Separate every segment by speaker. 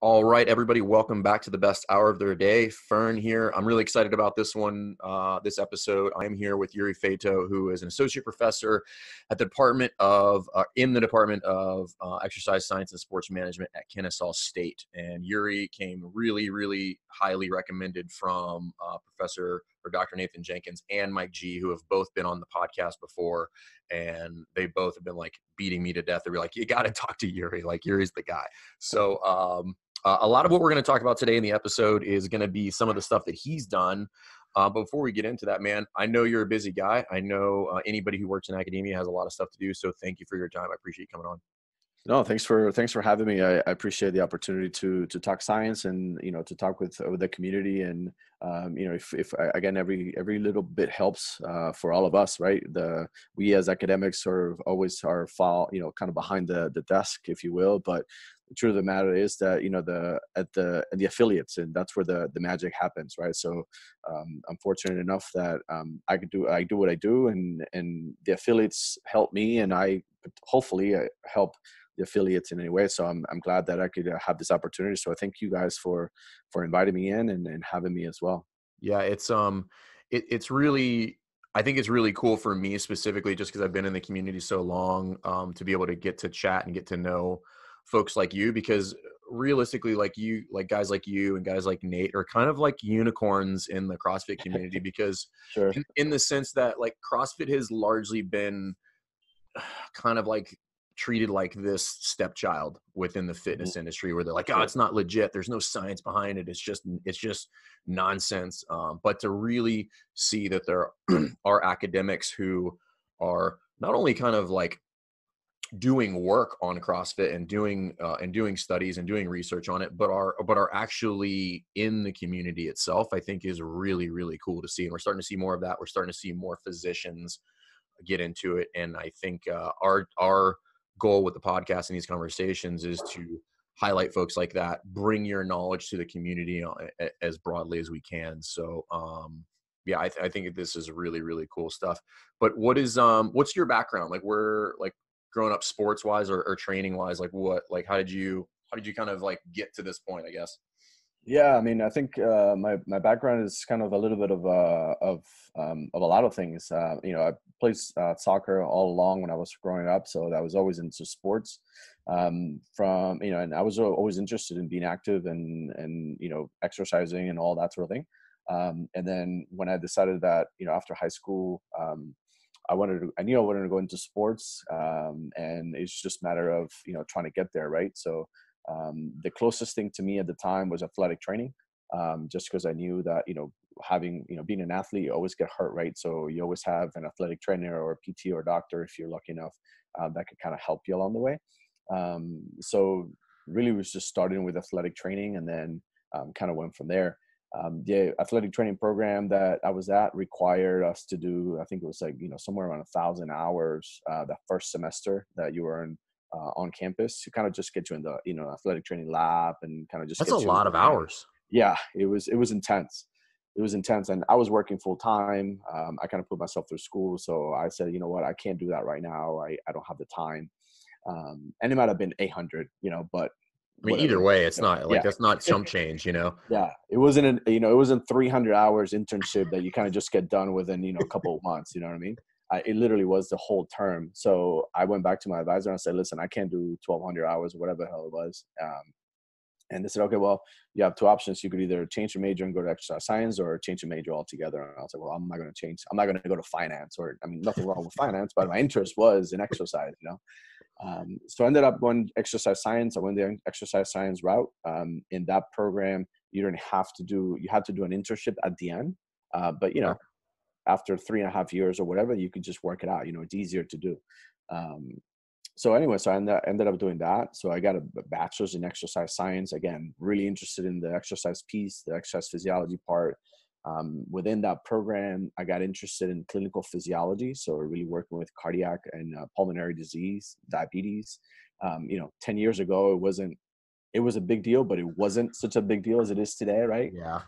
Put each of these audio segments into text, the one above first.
Speaker 1: All right, everybody, welcome back to the best hour of their day. Fern here. I'm really excited about this one, this episode. I'm here with Yuri Feito, who is an associate professor at the in the Department of Exercise Science and Sports Management at Kennesaw State. And Yuri came really, really highly recommended from Professor or Dr. Nathan Jenkins and Mike G, who have both been on the podcast before. And they both have been like beating me to death. They were like, you got to talk to Yuri. Like, Yuri's the guy. So, a lot of what we're going to talk about today in the episode is going to be some of the stuff that he's done. But before we get into that, man, I know you're a busy guy. I know anybody who works in academia has a lot of stuff to do. So thank you for your time. I appreciate you coming on.
Speaker 2: No, thanks for having me. I appreciate the opportunity to talk science and, to talk with the community. And, if again, every little bit helps for all of us, right? We as academics sort of always are kind of behind the desk, if you will. But the truth of the matter is that, the affiliates, and that's where the magic happens, right? So I'm fortunate enough that I do what I do, and the affiliates help me, and I hopefully help the affiliates in any way. So I'm glad that I could have this opportunity. So I thank you guys for inviting me in and having me as well.
Speaker 1: Yeah, it's really, I think it's really cool for me specifically, just because I've been in the community so long, to be able to get to chat and get to know folks like you, because realistically, like guys like you and guys like Nate are kind of like unicorns in the CrossFit community, because
Speaker 2: Sure.
Speaker 1: in the sense that like CrossFit has largely been kind of like treated like this stepchild within the fitness industry, where they're like, oh, it's not legit, there's no science behind it, it's just nonsense. But to really see that there are academics who are not only kind of like doing work on CrossFit and doing studies and doing research on it, but are actually in the community itself, I think is really, really cool to see. And we're starting to see more of that. We're starting to see more physicians get into it. And I think our goal with the podcast and these conversations is to highlight folks like that, bring your knowledge to the community as broadly as we can. So yeah, I think this is really, really cool stuff. But what's your background? Like, growing up sports wise or training wise, how did you kind of like get to this point, I guess?
Speaker 2: Yeah, I mean, I think my background is kind of a little bit of a lot of things. I played soccer all along when I was growing up, so I was always into sports. And I was always interested in being active and exercising and all that sort of thing. And then when I decided that after high school, I knew I wanted to go into sports, and it's just a matter of trying to get there, right? So the closest thing to me at the time was athletic training, just because I knew that being an athlete, you always get hurt, right? So you always have an athletic trainer or a PT or doctor, if you're lucky enough, that could kind of help you along the way. So really was just starting with athletic training, and then kind of went from there. The athletic training program that I was at required us to do, I think it was like, somewhere around 1,000 hours that first semester that you were on campus to kind of just get you in the, athletic training lab and kind of just
Speaker 1: That's
Speaker 2: get
Speaker 1: a
Speaker 2: you.
Speaker 1: lot of hours.
Speaker 2: Yeah, it was intense. It was intense. And I was working full time. I kind of put myself through school. So I said, you know what, I can't do that right now. I don't have the time. And it might have been 800, but
Speaker 1: I mean,
Speaker 2: whatever.
Speaker 1: either way, it's not like,
Speaker 2: Yeah.
Speaker 1: that's not chump change,
Speaker 2: Yeah, it wasn't it wasn't 300 hours internship that you kind of just get done within a couple of months. You know what I mean? It literally was the whole term. So I went back to my advisor and I said, listen, I can't do 1,200 hours or whatever the hell it was. And they said, okay, well, you have two options. You could either change your major and go to exercise science, or change your major altogether. And I was like, well, I'm not going to change. I'm not going to go to finance, or nothing wrong with finance, but my interest was in exercise. So I ended up going exercise science. I went the exercise science route. In that program, you had to do an internship at the end. But after 3.5 years or whatever, you could just work it out. It's easier to do. So anyway, so I ended up doing that. So I got a bachelor's in exercise science. Again, really interested in the exercise piece, the exercise physiology part. Within that program, I got interested in clinical physiology. So really working with cardiac and pulmonary disease, diabetes. 10 years ago, it was a big deal, but it wasn't such a big deal as it is today, right?
Speaker 1: Yeah.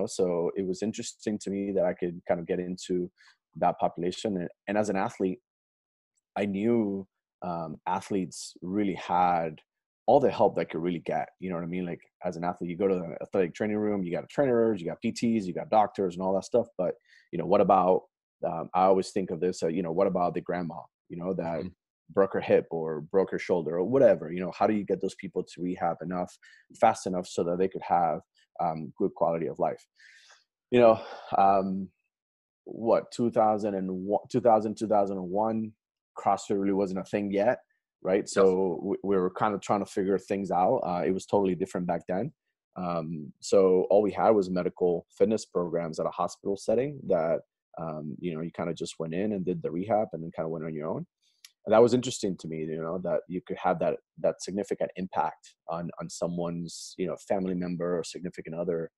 Speaker 2: So it was interesting to me that I could kind of get into that population. And as an athlete, I knew athletes really had all the help that could really get, you know what I mean? Like as an athlete, you go to the athletic training room, you got trainers, you got PTs, you got doctors and all that stuff. But, you know, what about, I always think of this, you know, what about the grandma, you know, that broke her hip or broke her shoulder or whatever, you know, how do you get those people to rehab enough, fast enough so that they could have good quality of life? You know, 2001, CrossFit really wasn't a thing yet. Right. So we were kind of trying to figure things out. It was totally different back then. So all we had was medical fitness programs at a hospital setting that, you know, you kind of just went in and did the rehab and then kind of went on your own. And that was interesting to me, you know, that you could have that significant impact on someone's, you know, family member or significant other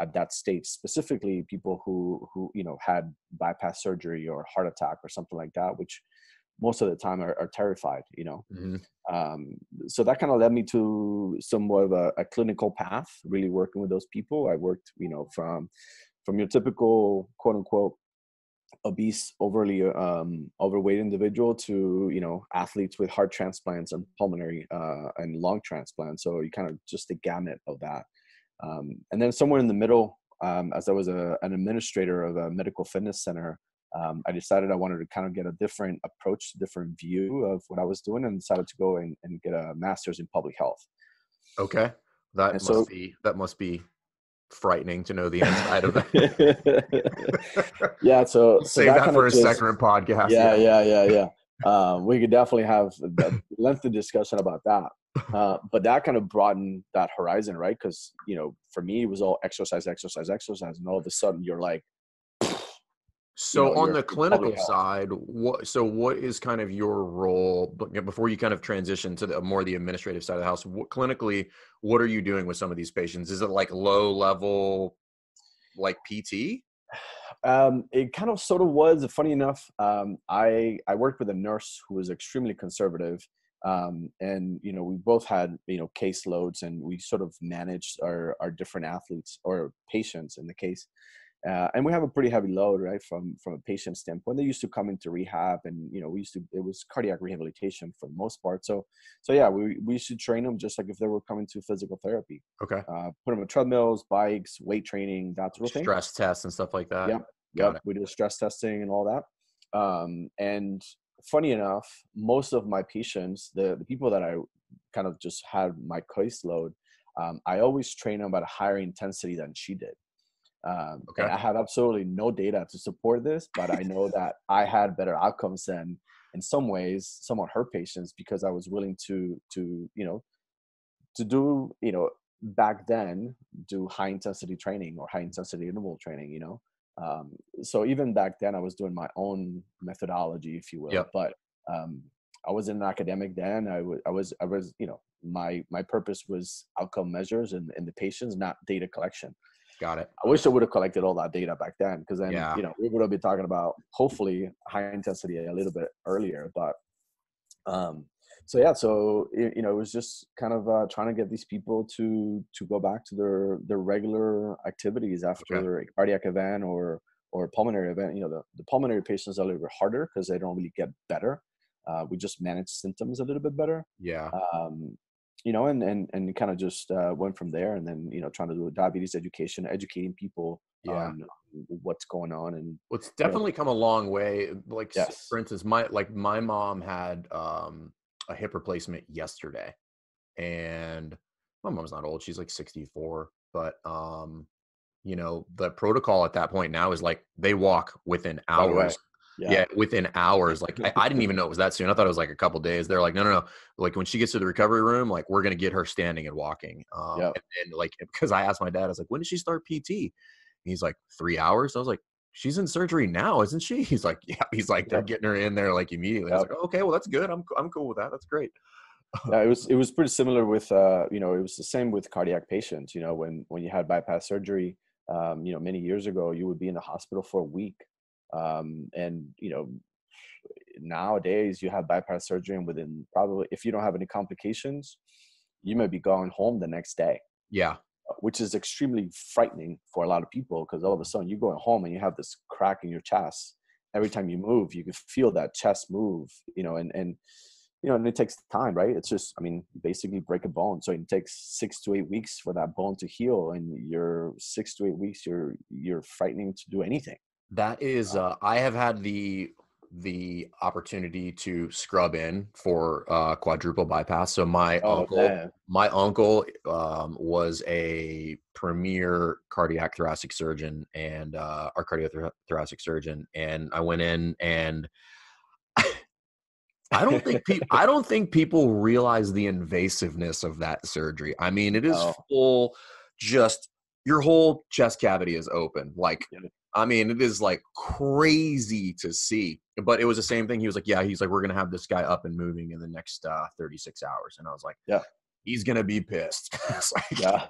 Speaker 2: at that stage, specifically people who, you know, had bypass surgery or heart attack or something like that, which most of the time are terrified, you know. So that kind of led me to somewhat of a clinical path, really working with those people. I worked, you know, from your typical quote unquote obese, overly overweight individual to, you know, athletes with heart transplants and pulmonary and lung transplants. So you kind of just the gamut of that. And then somewhere in the middle, as I was an administrator of a medical fitness center, I decided I wanted to kind of get a different approach, different view of what I was doing, and decided to go and get a master's in public health.
Speaker 1: Okay. That must be frightening to know the inside of it.
Speaker 2: Yeah. So
Speaker 1: save that for a separate podcast.
Speaker 2: Yeah. We could definitely have a lengthy discussion about that. But that kind of broadened that horizon, right? Because, you know, for me, it was all exercise. And all of a sudden you're like,
Speaker 1: so on the clinical side, what is kind of your role before you kind of transition to the more the administrative side of the house? Clinically, what are you doing with some of these patients? Is it like low level, like PT?
Speaker 2: It kind of sort of was. Funny enough, I worked with a nurse who was extremely conservative. And, you know, we both had, you know, caseloads, and we sort of managed our different athletes or patients in the case. And we have a pretty heavy load, right? From a patient standpoint, they used to come into rehab, and, you know, it was cardiac rehabilitation for the most part. So yeah, we used to train them just like if they were coming to physical therapy.
Speaker 1: Okay.
Speaker 2: Put them on treadmills, bikes, weight training, that sort of thing.
Speaker 1: Stress tests and stuff like that.
Speaker 2: Yep. We did stress testing and all that. And funny enough, most of my patients, the people that I kind of just had my caseload, I always train them at a higher intensity than she did. And I have absolutely no data to support this, but I know that I had better outcomes than, in some ways, some of her patients, because I was willing to do, back then, do high intensity training or high intensity interval training, you know. So even back then I was doing my own methodology, if you will. Yep. But I was in an academic then. I was, you know, my purpose was outcome measures and the patients, not data collection.
Speaker 1: Got it.
Speaker 2: I wish I would have collected all that data back then, because then, you know, we would have been talking about hopefully high intensity a little bit earlier. But so you know, it was just kind of trying to get these people to go back to their regular activities after a cardiac event or a pulmonary event. You know, the pulmonary patients are a little bit harder because they don't really get better. We just manage symptoms a little bit better.
Speaker 1: Yeah.
Speaker 2: You know, and kind of just went from there, and then, you know, trying to do diabetes education, educating people on what's going on. And
Speaker 1: it's definitely come a long way. Like,
Speaker 2: yes.
Speaker 1: For instance, my mom had a hip replacement yesterday, and my mom's not old. She's like 64, but you know, the protocol at that point now is like they walk within hours. Yeah, within hours. Like I didn't even know it was that soon. I thought it was like a couple days. They're like, no. Like when she gets to the recovery room, like we're gonna get her standing and walking. And like, because I asked my dad, I was like, when did she start PT? And he's like, 3 hours. I was like, she's in surgery now, isn't she? He's like, yeah. He's like, they're getting her in there like immediately. I was like, oh, okay, well that's good. I'm cool with that. That's great.
Speaker 2: Yeah, it was pretty similar with you know, it was the same with cardiac patients. You know, when you had bypass surgery, you know, many years ago, you would be in the hospital for a week. And, you know, nowadays you have bypass surgery, and within probably, if you don't have any complications, you may be going home the next day.
Speaker 1: Yeah.
Speaker 2: Which is extremely frightening for a lot of people, because all of a sudden you're going home and you have this crack in your chest. Every time you move, you can feel that chest move, you know, and and it takes time, right? It's just, I mean, basically break a bone. So it takes 6 to 8 weeks for that bone to heal. And you're 6 to 8 weeks, you're frightening to do anything.
Speaker 1: That is, I have had the opportunity to scrub in for quadruple bypass. So
Speaker 2: Oh, man.
Speaker 1: my uncle was a premier cardiac thoracic surgeon and our cardiothoracic surgeon, and I went in and I don't think people realize the invasiveness of that surgery. I mean, it is
Speaker 2: Oh,
Speaker 1: full, just your whole chest cavity is open. Like,
Speaker 2: yeah.
Speaker 1: I mean, it is like crazy to see. But it was the same thing. He was like, yeah, he's like, we're gonna have this guy up and moving in the next 36 hours. And I was like,
Speaker 2: Yeah.
Speaker 1: he's gonna be pissed. It's like,
Speaker 2: Yeah,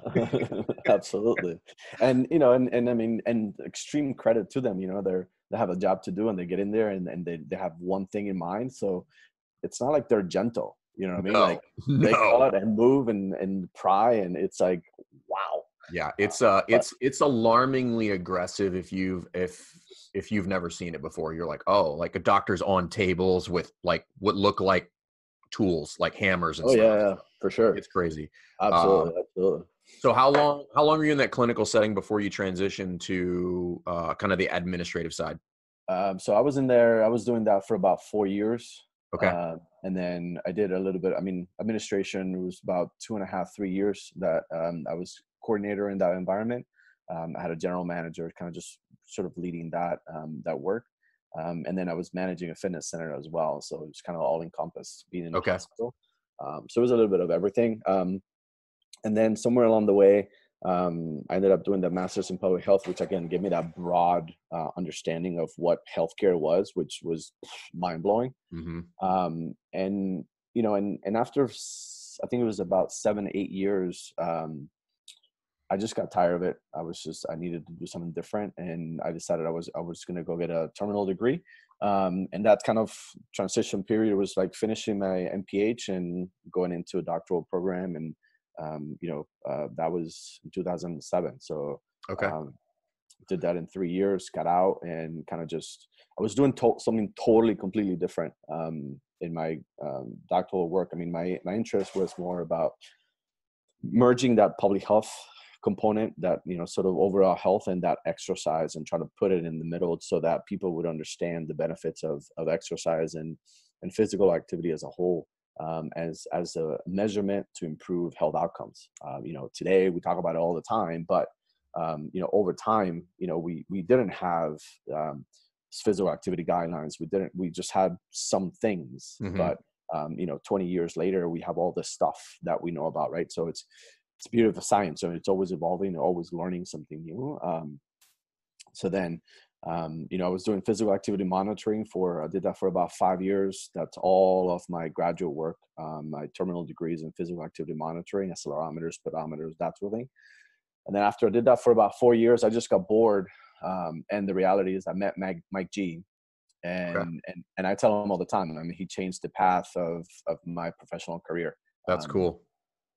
Speaker 2: absolutely. And, and I mean, and extreme credit to them, they have a job to do and they get in there and they have one thing in mind. So it's not like they're gentle, you know what I mean?
Speaker 1: no,
Speaker 2: Like they
Speaker 1: no.
Speaker 2: cut and move and pry, and it's like, wow.
Speaker 1: Yeah,
Speaker 2: But
Speaker 1: it's alarmingly aggressive if you've never seen it before. You're like, oh, like a doctor's on tables with like what look like tools, like hammers and
Speaker 2: oh yeah,
Speaker 1: stuff.
Speaker 2: yeah, for sure.
Speaker 1: It's crazy.
Speaker 2: Absolutely. Absolutely.
Speaker 1: So how long were you in that clinical setting before you transitioned to kind of the administrative side?
Speaker 2: So I was in there, I was doing that for about 4 years.
Speaker 1: Okay.
Speaker 2: And then I did a little bit, I mean, administration was about 2.5, 3 years that I was coordinator in that environment. I had a general manager kind of just sort of leading that work. And then I was managing a fitness center as well. So it was kind of all encompassed being in the
Speaker 1: Okay.
Speaker 2: hospital. So it was a little bit of everything. And then somewhere along the way, I ended up doing the master's in public health, which again gave me that broad understanding of what healthcare was, which was mind blowing.
Speaker 1: Mm-hmm.
Speaker 2: And and after I think it was about 7, 8 years, I just got tired of it. I needed to do something different, and I decided I was going to go get a terminal degree. And that kind of transition period was like finishing my MPH and going into a doctoral program, and that was in 2007. So
Speaker 1: Okay.
Speaker 2: did that in 3 years, got out, and kind of just I was doing something totally completely different in my doctoral work. I mean, my interest was more about merging that public health component, that sort of overall health, and that exercise, and try to put it in the middle so that people would understand the benefits of exercise and physical activity as a whole, as a measurement to improve health outcomes. Today we talk about it all the time, but over time, we didn't have physical activity guidelines. We just had some things,
Speaker 1: Mm-hmm.
Speaker 2: but 20 years later, we have all this stuff that we know about, right? So it's the beauty of science. So it's always evolving, always learning something new. So then, I was doing physical activity monitoring I did that for about 5 years. That's all of my graduate work, my terminal degrees in physical activity monitoring, accelerometers, pedometers, that sort of thing. And then after I did that for about 4 years, I just got bored. And the reality is I met Mike G. And I tell him all the time, I mean, he changed the path of my professional career.
Speaker 1: That's cool.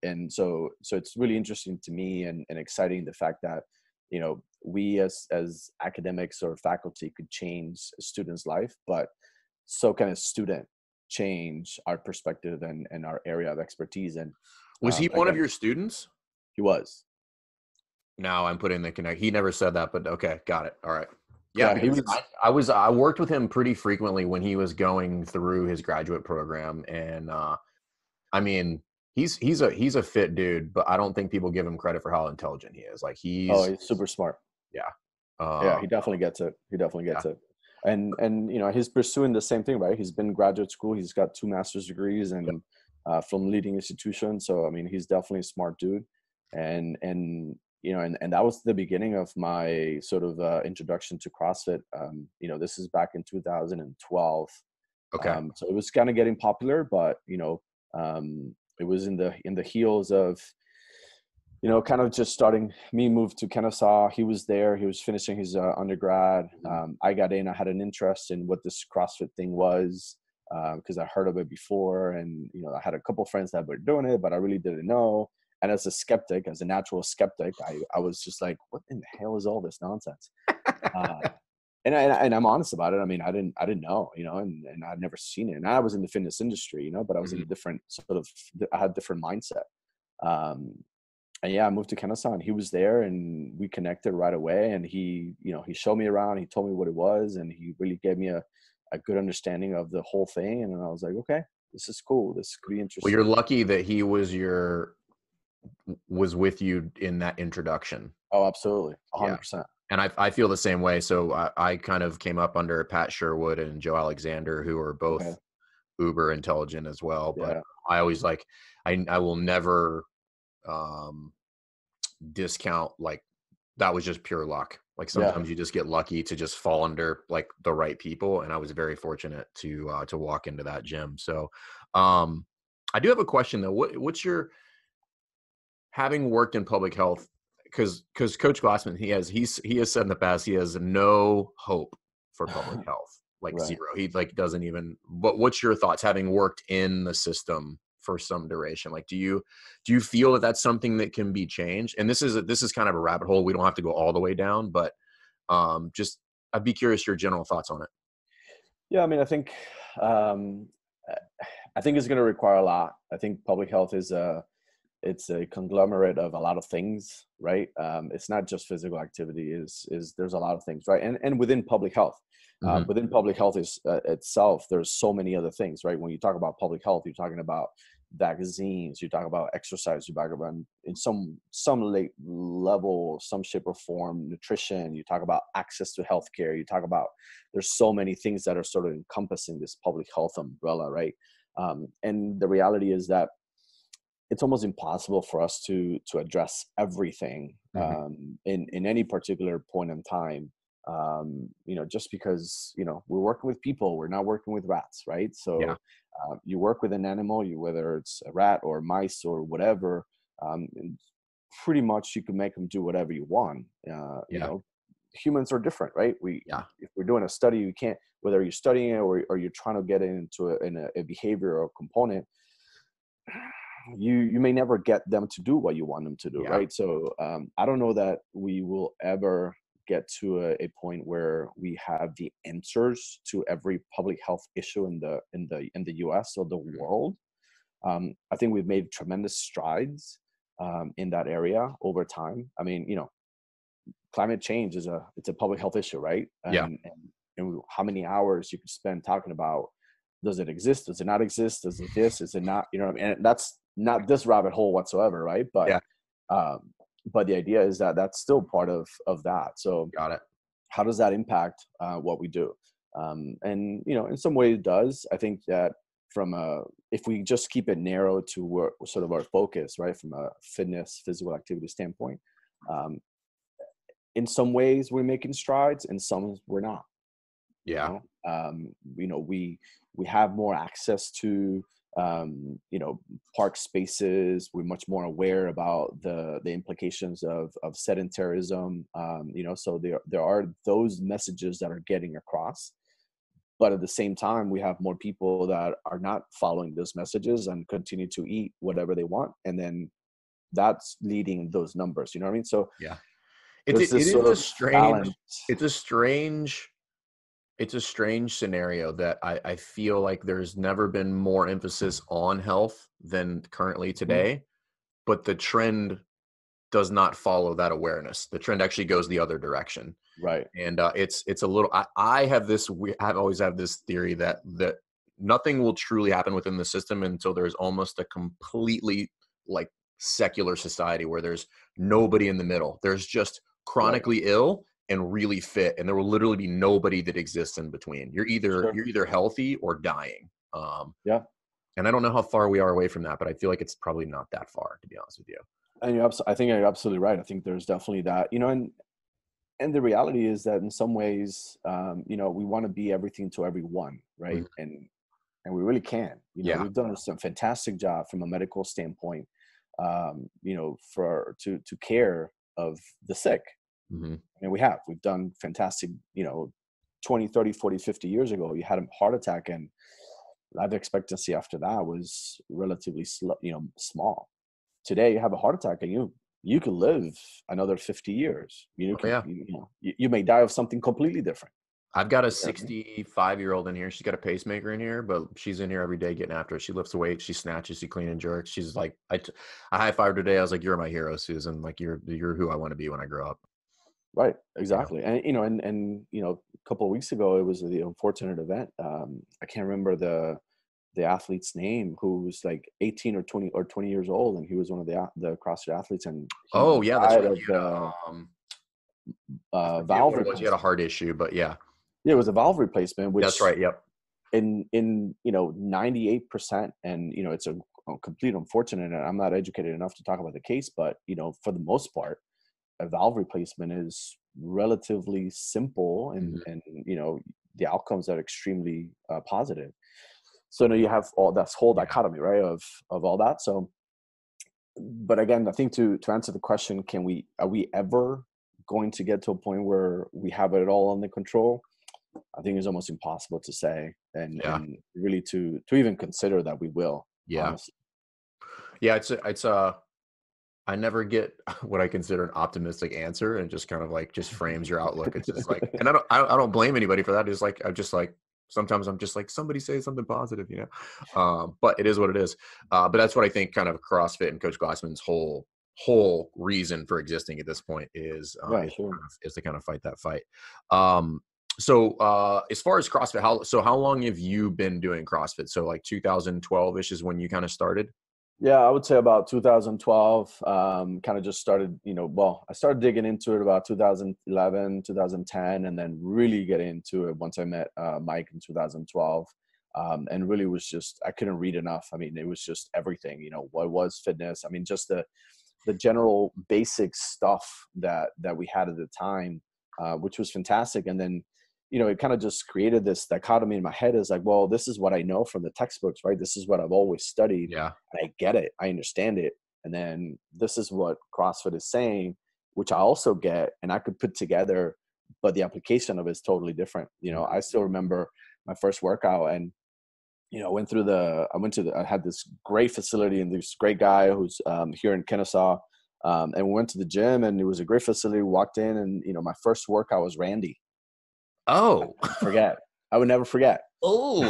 Speaker 2: And so it's really interesting to me and exciting, the fact that, we as academics or faculty could change a student's life, but so can a student change our perspective and our area of expertise. And
Speaker 1: Was he one of
Speaker 2: again,
Speaker 1: your students?
Speaker 2: he was.
Speaker 1: Now I'm putting the connect. He never said that, but okay, got it. All right. Yeah,
Speaker 2: Yeah, he
Speaker 1: because I worked with him pretty frequently when he was going through his graduate program, and I mean, he's a fit dude, but I don't think people give him credit for how intelligent he is. Like
Speaker 2: he's super smart.
Speaker 1: yeah,
Speaker 2: Yeah, he definitely gets it. It. And he's pursuing the same thing, right? He's been in graduate school. He's got 2 master's degrees and from leading institutions. So I mean, he's definitely a smart dude. And that was the beginning of my sort of introduction to CrossFit. This is back in 2012.
Speaker 1: Okay.
Speaker 2: So it was kind of getting popular, but it was in the heels of kind of just starting. Me moved to Kennesaw. He was there. He was finishing his undergrad. I got in. I had an interest in what this CrossFit thing was because I heard of it before, and I had a couple of friends that were doing it, but I really didn't know. And as a natural skeptic, I was just like, what in the hell is all this nonsense? And I'm honest about it. I mean, I didn't know, and I'd never seen it. And I was in the fitness industry, but I was in
Speaker 1: Mhm.
Speaker 2: a different I had a different mindset. Um, and yeah, I moved to Kennesaw, and he was there, and we connected right away. And he showed me around, he told me what it was, and he really gave me a good understanding of the whole thing. And then I was like, okay, this is cool. This could be
Speaker 1: Well, you're
Speaker 2: interesting.
Speaker 1: lucky that he was with you in that introduction.
Speaker 2: Oh, absolutely.
Speaker 1: Yeah.
Speaker 2: 100%.
Speaker 1: And I feel the same way. So I kind of came up under Pat Sherwood and Joe Alexander, who are
Speaker 2: Okay.
Speaker 1: both uber intelligent as well. But
Speaker 2: Yeah.
Speaker 1: I always I will never um, discount like that was just pure luck. Like
Speaker 2: Yeah.
Speaker 1: sometimes you just get lucky to just fall under like the right people. And I was very fortunate to walk into that gym. So I do have a question though. What's your, having worked in public health, because Coach Glassman, he has said in the past he has no hope for public health, like
Speaker 2: Right.
Speaker 1: zero. He like doesn't even. But what's your thoughts, having worked in the system for some duration? Like, do you feel that that's something that can be changed? And this is kind of a rabbit hole. We don't have to go all the way down, but just I'd be curious your general thoughts on it.
Speaker 2: Yeah. I mean, um, I think it's going to require a lot. I think public health it's a conglomerate of a lot of things, right? It's not just physical activity. Is There's a lot of things, right? And
Speaker 1: Hmm.
Speaker 2: within public health is itself. There's so many other things, right? When you talk about public health, you're talking about vaccines. You talk about exercise. You talk about in some late level, some shape or form, nutrition. You talk about access to healthcare. You talk about there's so many things that are sort of encompassing this public health umbrella, right? And the reality is that it's almost impossible for us to address everything
Speaker 1: Hmm.
Speaker 2: in any particular point in time. Just because we're working with people, we're not working with rats, right?
Speaker 1: Yeah.
Speaker 2: So you work with an animal, whether it's a rat or mice or whatever, and pretty much you can make them do whatever you want.
Speaker 1: Yeah.
Speaker 2: Humans are different, right?
Speaker 1: Yeah.
Speaker 2: If we're doing a study, you can't, whether you're studying it or you're trying to get it into a behavioral component, you may never get them to do what you want them to do,
Speaker 1: Yeah.
Speaker 2: right? So I don't know that we will ever get to a point where we have the answers to every public health issue in the US or the
Speaker 1: Mhm.
Speaker 2: world. I think we've made tremendous strides in that area over time. I mean, climate change it's a public health issue, right?
Speaker 1: Yeah.
Speaker 2: And how many hours you could spend talking about, does it exist, does it not exist, does it this, is it not, what I mean? And that's not this rabbit hole whatsoever, right?
Speaker 1: Yeah.
Speaker 2: Um but the idea is that that's still part of that. So
Speaker 1: Got it.
Speaker 2: how does that impact what we do? And in some way it does. I think that if we just keep it narrow to where sort of our focus, right, from a physical activity standpoint, um, in some ways we're making strides, in some we're not. you
Speaker 1: Yeah.
Speaker 2: know um we have more access to park spaces. We're much more aware about the implications of sedentarism. So there are those messages that are getting across, but at the same time we have more people that are not following those messages and continue to eat whatever they want, and then that's leading those numbers, you know what I mean? So
Speaker 1: Yeah.
Speaker 2: there's
Speaker 1: It
Speaker 2: this
Speaker 1: is
Speaker 2: sort
Speaker 1: a
Speaker 2: of
Speaker 1: strange,
Speaker 2: balance.
Speaker 1: it's a strange, it's a strange scenario that I feel like there's never been more emphasis on health than currently
Speaker 2: Mhm.
Speaker 1: today, but the trend does not follow that awareness. The trend actually goes the other direction.
Speaker 2: Right.
Speaker 1: And it's a little, I have this, I've always had this theory that nothing will truly happen within the system until there's almost a completely like secular society where there's nobody in the middle. There's just
Speaker 2: Right.
Speaker 1: chronically ill and really fit, and there will literally be nobody that exists in between.
Speaker 2: Sure.
Speaker 1: You're either healthy or dying.
Speaker 2: Yeah.
Speaker 1: And I don't know how far we are away from that, but I feel like it's probably not that far, to be honest with you.
Speaker 2: And I think you're absolutely right. I think there's definitely that, and the reality is that in some ways, we want to be everything to everyone, right?
Speaker 1: Mhm.
Speaker 2: And we really can.
Speaker 1: Yeah.
Speaker 2: We've done some fantastic job from a medical standpoint, for to care of the sick.
Speaker 1: Hmm.
Speaker 2: I mean, we've done fantastic. 20, 30, 40, 50 years ago, you had a heart attack, and life expectancy after that was relatively small. Today you have a heart attack and you could live another 50 years.
Speaker 1: Oh, yeah.
Speaker 2: You may die of something completely different.
Speaker 1: I've got a 65-year-old in here. She's got a pacemaker in here, but she's in here every day getting after it. She lifts weights, she snatches, she clean and jerks. She's like, I high-fived her today. I was like, "You're my hero, Susan. Like, you're who I want to be when I grow up."
Speaker 2: Right.
Speaker 1: You know?
Speaker 2: Exactly. And, a couple of weeks ago, it was the unfortunate event. I can't remember the athlete's name, who was like 18 or 20 years old. And he was one of the CrossFit athletes, and
Speaker 1: Oh
Speaker 2: he
Speaker 1: yeah, that's
Speaker 2: died
Speaker 1: right.
Speaker 2: of
Speaker 1: He had
Speaker 2: the
Speaker 1: I forget
Speaker 2: valve
Speaker 1: what it was. He had a
Speaker 2: replacement.
Speaker 1: heart issue, but yeah,
Speaker 2: Yeah, it was a valve replacement,
Speaker 1: that's
Speaker 2: which
Speaker 1: right. Yep.
Speaker 2: in 98%, and it's a complete unfortunate, and I'm not educated enough to talk about the case, but for the most part, a valve replacement is relatively simple, and
Speaker 1: Mhm.
Speaker 2: the outcomes are extremely positive. So now you have all that whole
Speaker 1: Yeah.
Speaker 2: dichotomy, right, of all that. So, but again, I think to answer the question, are we ever going to get to a point where we have it all under control? I think it's almost impossible to say, and
Speaker 1: Yeah.
Speaker 2: really to even consider that we will.
Speaker 1: Yeah.
Speaker 2: Honestly,
Speaker 1: Yeah. It's I never get what I consider an optimistic answer, and just kind of like just frames your outlook. It's just like, and I don't blame anybody for that. It's like, I'm just like, sometimes I'm just like, somebody say something positive, you know? But it is what it is. But that's what I think kind of CrossFit and Coach Glassman's whole reason for existing at this point
Speaker 2: yeah, sure.
Speaker 1: is to kind of fight that fight. So as far as CrossFit, how long have you been doing CrossFit? So like 2012-ish is when you kind of started?
Speaker 2: Yeah, I would say about 2012. Kind of just started, well, I started digging into it about 2011, 2010, and then really get into it once I met Mike in 2012. And really was just, I couldn't read enough. I mean, it was just everything, what was fitness. I mean, just the general basic stuff that we had at the time, which was fantastic. And then, it kind of just created this dichotomy in my head, is like, well, this is what I know from the textbooks, right? This is what I've always studied,
Speaker 1: Yeah.
Speaker 2: and I get it. I understand it. And then this is what CrossFit is saying, which I also get, and I could put together, but the application of it is totally different. I still remember my first workout, and I had this great facility, and this great guy who's here in Kennesaw. And we went to the gym, and it was a great facility. We walked in, and, my first workout was Randy.
Speaker 1: Oh,
Speaker 2: Forget. I would never forget.
Speaker 1: oh,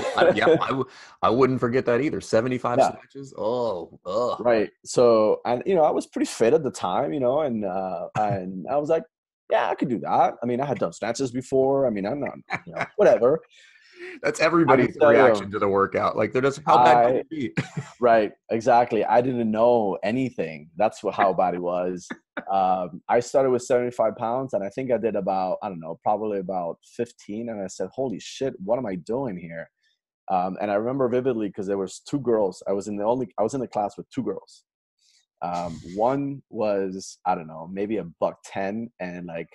Speaker 1: I wouldn't forget that either. 75
Speaker 2: Yeah.
Speaker 1: snatches. Oh, ugh.
Speaker 2: Right. So, and, I was pretty fit at the time, and I was like, yeah, I could do that. I mean, I had done snatches before. I mean, I'm not, whatever.
Speaker 1: That's
Speaker 2: I can
Speaker 1: everybody's
Speaker 2: tell
Speaker 1: reaction
Speaker 2: you,
Speaker 1: to the workout. Like, they're just, how bad could
Speaker 2: I
Speaker 1: it be?
Speaker 2: Right, exactly. I didn't know anything. That's how bad it was. I started with 75 pounds, and I think I did about, I don't know, probably about 15. And I said, holy shit, what am I doing here? And I remember vividly, because there was two girls. I was in the class with two girls. One was, I don't know, maybe a buck 10 and like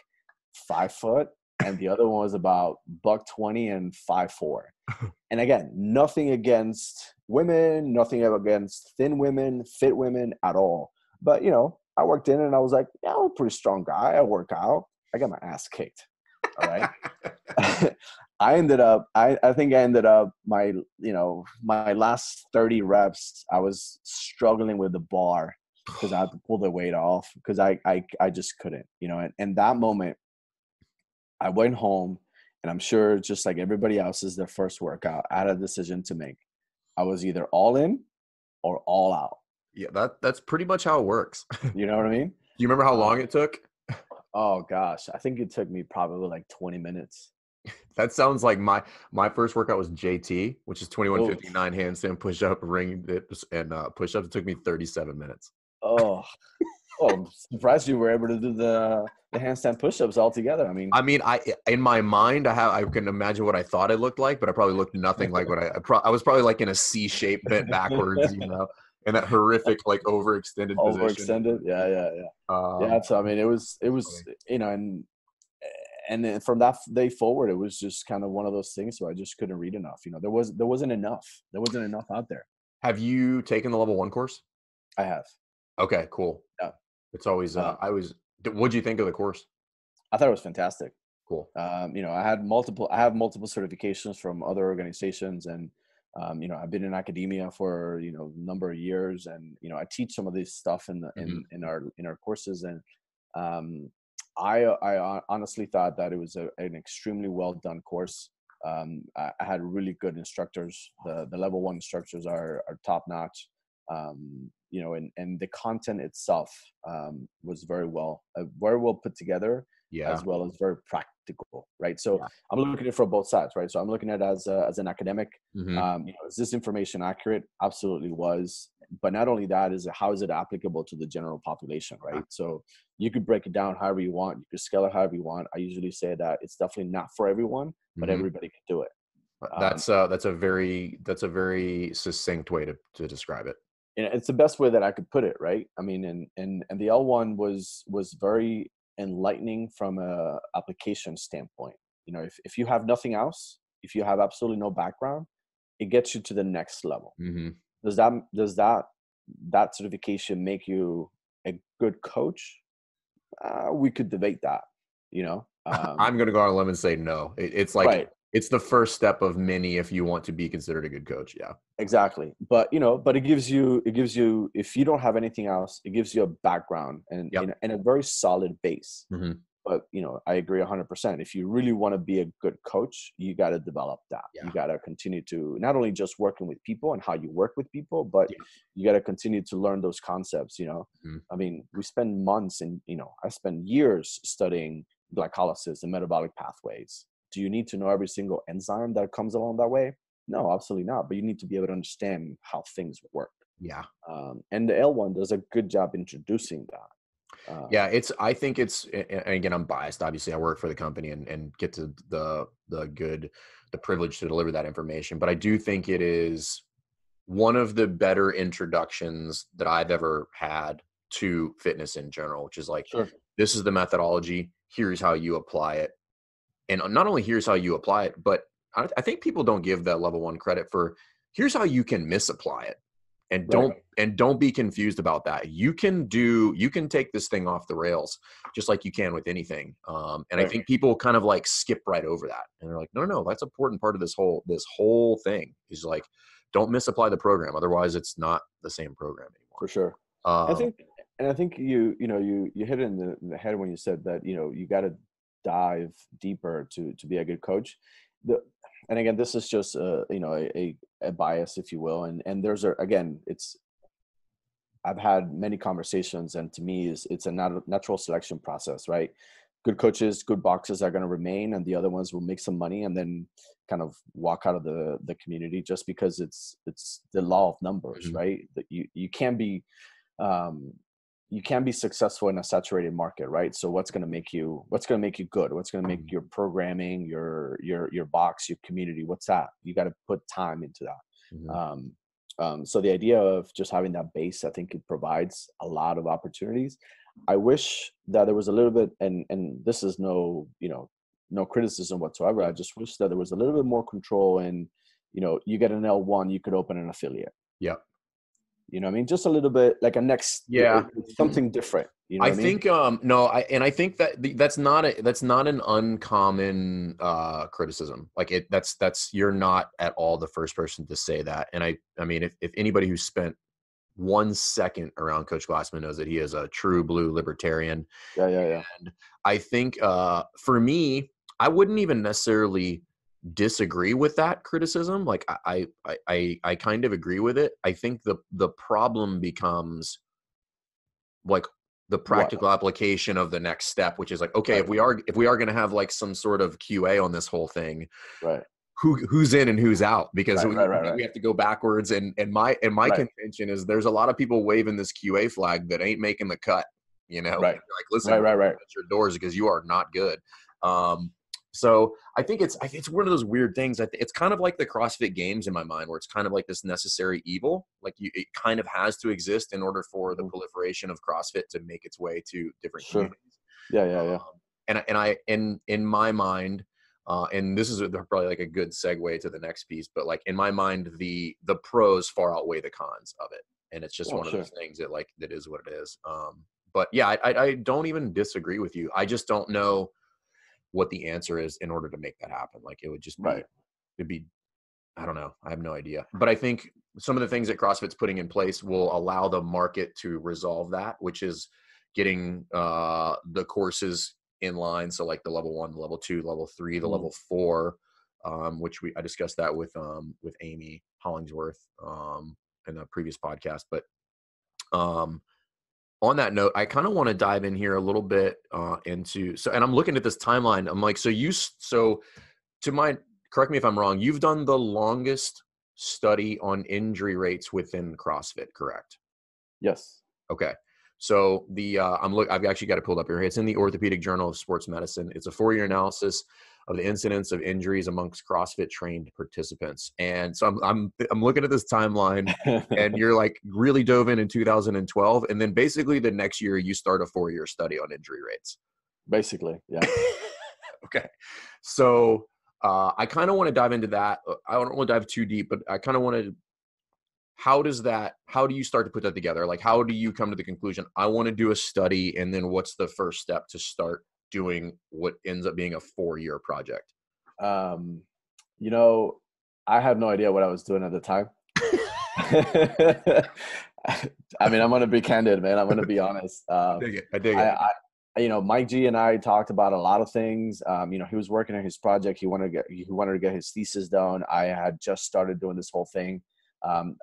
Speaker 2: 5 foot. And the other one was about buck 20 and 5'4". And again, nothing against women, nothing against thin women, fit women at all. But, I worked in, and I was like, yeah, I'm a pretty strong guy. I work out. I got my ass kicked. All right. I think I ended up my last 30 reps, I was struggling with the bar, because I had to pull the weight off, because I just couldn't, and that moment I went home, and I'm sure, just like everybody else's, their first workout, I had a decision to make. I was either all in or all out.
Speaker 1: Yeah, that's pretty much how it works. Do
Speaker 2: You know what I mean?
Speaker 1: you remember how long
Speaker 2: Um,
Speaker 1: it took?
Speaker 2: oh gosh, I think it took me probably like 20 minutes.
Speaker 1: That sounds like my first workout was JT, which is
Speaker 2: Oh,
Speaker 1: 2159 handstand push up, ring dips, and push ups. It took me 37 minutes.
Speaker 2: oh, oh! I'm surprised you were able to do the handstand push-ups all together. I mean,
Speaker 1: I mean, in my mind, I can imagine what I thought it looked like, but I probably looked nothing like what I was probably like in a C shape, bent backwards, in that horrific like overextended position.
Speaker 2: overextended. Yeah, yeah, yeah, yeah.
Speaker 1: Um,
Speaker 2: So I mean, it was,
Speaker 1: funny.
Speaker 2: and then from that day forward, it was just kind of one of those things. So I just couldn't read enough. There wasn't enough. There wasn't enough out there.
Speaker 1: Have you taken the level 1 course?
Speaker 2: I have.
Speaker 1: Okay, cool.
Speaker 2: Yeah.
Speaker 1: It's always
Speaker 2: Uh,
Speaker 1: what'd you think of the course?
Speaker 2: I thought it was fantastic.
Speaker 1: Cool.
Speaker 2: I have multiple certifications from other organizations, and I've been in academia for a number of years, and I teach some of this stuff in
Speaker 1: Mhm.
Speaker 2: our courses, and um, I honestly thought that it was an extremely well done course. I had really good instructors. The level 1 instructors are top notch. You know, and the content itself was very well put together,
Speaker 1: Yeah.
Speaker 2: as well as very practical, right? So
Speaker 1: Yeah.
Speaker 2: I'm looking at it from both sides, right? So I'm looking at it as an academic.
Speaker 1: Mm-hmm.
Speaker 2: You know, is this information accurate? Absolutely was. But not only that, how is it applicable to the general population, right? So you could break it down however you want. You could scale it however you want. I usually say that it's definitely not for everyone, but
Speaker 1: Mm-hmm.
Speaker 2: everybody can do it.
Speaker 1: That's a very succinct way to describe it.
Speaker 2: And it's the best way that I could put it, right? I mean, and the L1 was very enlightening from a application standpoint. You know, if you have nothing else, if you have absolutely no background, it gets you to the next level.
Speaker 1: Mm-hmm.
Speaker 2: Does that certification make you a good coach? We could debate that, you know.
Speaker 1: I'm going to go on a limb and say no. It's like,
Speaker 2: Right.
Speaker 1: it's the first step of many if you want to be considered a good coach. Yeah.
Speaker 2: Exactly. But, you know, but it gives you, if you don't have anything else, it gives you a background and,
Speaker 1: Yep.
Speaker 2: and a very solid base.
Speaker 1: Mm-hmm.
Speaker 2: But, you know, I agree 100%. If you really want to be a good coach, you got to develop that.
Speaker 1: Yeah.
Speaker 2: You got to continue to not only just working with people and how you work with people, but
Speaker 1: Yeah.
Speaker 2: you got to continue to learn those concepts, you know.
Speaker 1: Mm-hmm.
Speaker 2: I mean, we spend months and, you know, I spend years studying glycolysis and metabolic pathways. Do you need to know every single enzyme that comes along that way? No, absolutely not. But you need to be able to understand how things work.
Speaker 1: Yeah.
Speaker 2: And the L1 does a good job introducing that.
Speaker 1: Yeah, I think it's, and again, I'm biased. Obviously, I work for the company and get to the privilege to deliver that information. But I do think it is one of the better introductions that I've ever had to fitness in general, which is like,
Speaker 2: Sure.
Speaker 1: This is the methodology. Here's how you apply it. And not only here's how you apply it, but I think people don't give that level 1 credit for here's how you can misapply it. And don't be confused about that. You can take this thing off the rails just like you can with anything. And I think people kind of like skip right over that. And they're like, no, that's an important part of this whole thing is like, don't misapply the program. Otherwise it's not the same program anymore.
Speaker 2: For sure. I think you hit it in the head when you said that, you know, you got to dive deeper to be a good coach. And again, this is just you know, a bias, if you will. And there's I've had many conversations, and to me it's a natural selection process, right? Good coaches, good boxes are going to remain, and the other ones will make some money and then kind of walk out of the community, just because it's the law of numbers,
Speaker 1: Mm-hmm.
Speaker 2: right? That you can't be successful in a saturated market, right? So what's going to make you good? What's going to make your programming, your box, your community? What's that? You got to put time into that.
Speaker 1: Mm-hmm.
Speaker 2: So the idea of just having that base, I think it provides a lot of opportunities. I wish that there was a little bit, and this is no criticism whatsoever. I just wish that there was a little bit more control, and, you know, you get an L1, you could open an affiliate.
Speaker 1: Yeah.
Speaker 2: You know what I mean? Just a little bit like a next, something different. You know what I mean?
Speaker 1: Think I think that's not an uncommon criticism. Like that's you're not at all the first person to say that. And I mean, if anybody who spent 1 second around Coach Glassman knows that he is a true blue libertarian.
Speaker 2: Yeah.
Speaker 1: And I think for me, I wouldn't even necessarily disagree with that criticism. Like I kind of agree with it. I think the problem becomes like the practical application of the next step, which is like, okay, if we are going to have like some sort of QA on this whole thing,
Speaker 2: right?
Speaker 1: Who's in and who's out? Because we have to go backwards. And my contention is there's a lot of people waving this QA flag that ain't making the cut. You know,
Speaker 2: right?
Speaker 1: Like, listen, shut your doors because you are not good. So I think it's one of those weird things. It's kind of like the CrossFit Games in my mind, where it's kind of like this necessary evil. Like it kind of has to exist in order for the proliferation of CrossFit to make its way to different communities.
Speaker 2: Yeah.
Speaker 1: And in my mind, and this is probably like a good segue to the next piece, but like in my mind, the pros far outweigh the cons of it, and it's just one of those things that is what it is. But yeah, I don't even disagree with you. I just don't know what the answer is in order to make that happen. Like it would just be, it'd be, I don't know. I have no idea. But I think some of the things that CrossFit's putting in place will allow the market to resolve that, which is getting the courses inline. So like the level 1, the level 2, level 3, the
Speaker 2: Mm.
Speaker 1: level 4, which I discussed that with Amy Hollingsworth in a previous podcast. But on that note, I kind of want to dive in here a little bit into, and I'm looking at this timeline. I'm like, correct me if I'm wrong, you've done the longest study on injury rates within CrossFit, correct?
Speaker 2: Yes.
Speaker 1: Okay. So I've actually got it pulled up here. It's in the Orthopedic Journal of Sports Medicine. It's a 4-year analysis of the incidence of injuries amongst CrossFit-trained participants. And so I'm looking at this timeline, and you're like really dove in 2012, and then basically the next year you start a 4-year study on injury rates.
Speaker 2: Basically, yeah.
Speaker 1: Okay. So I kind of want to dive into that. I don't want to dive too deep, but I kind of want to. How do you start to put that together? Like, how do you come to the conclusion, I want to do a study, and then what's the first step to start doing what ends up being a 4-year project?
Speaker 2: You know, I had no idea what I was doing at the time. I mean, I'm going to be candid, man. I'm going to be honest.
Speaker 1: I dig it.
Speaker 2: Mike G and I talked about a lot of things. He was working on his project. He wanted to get his thesis done. I had just started doing this whole thing.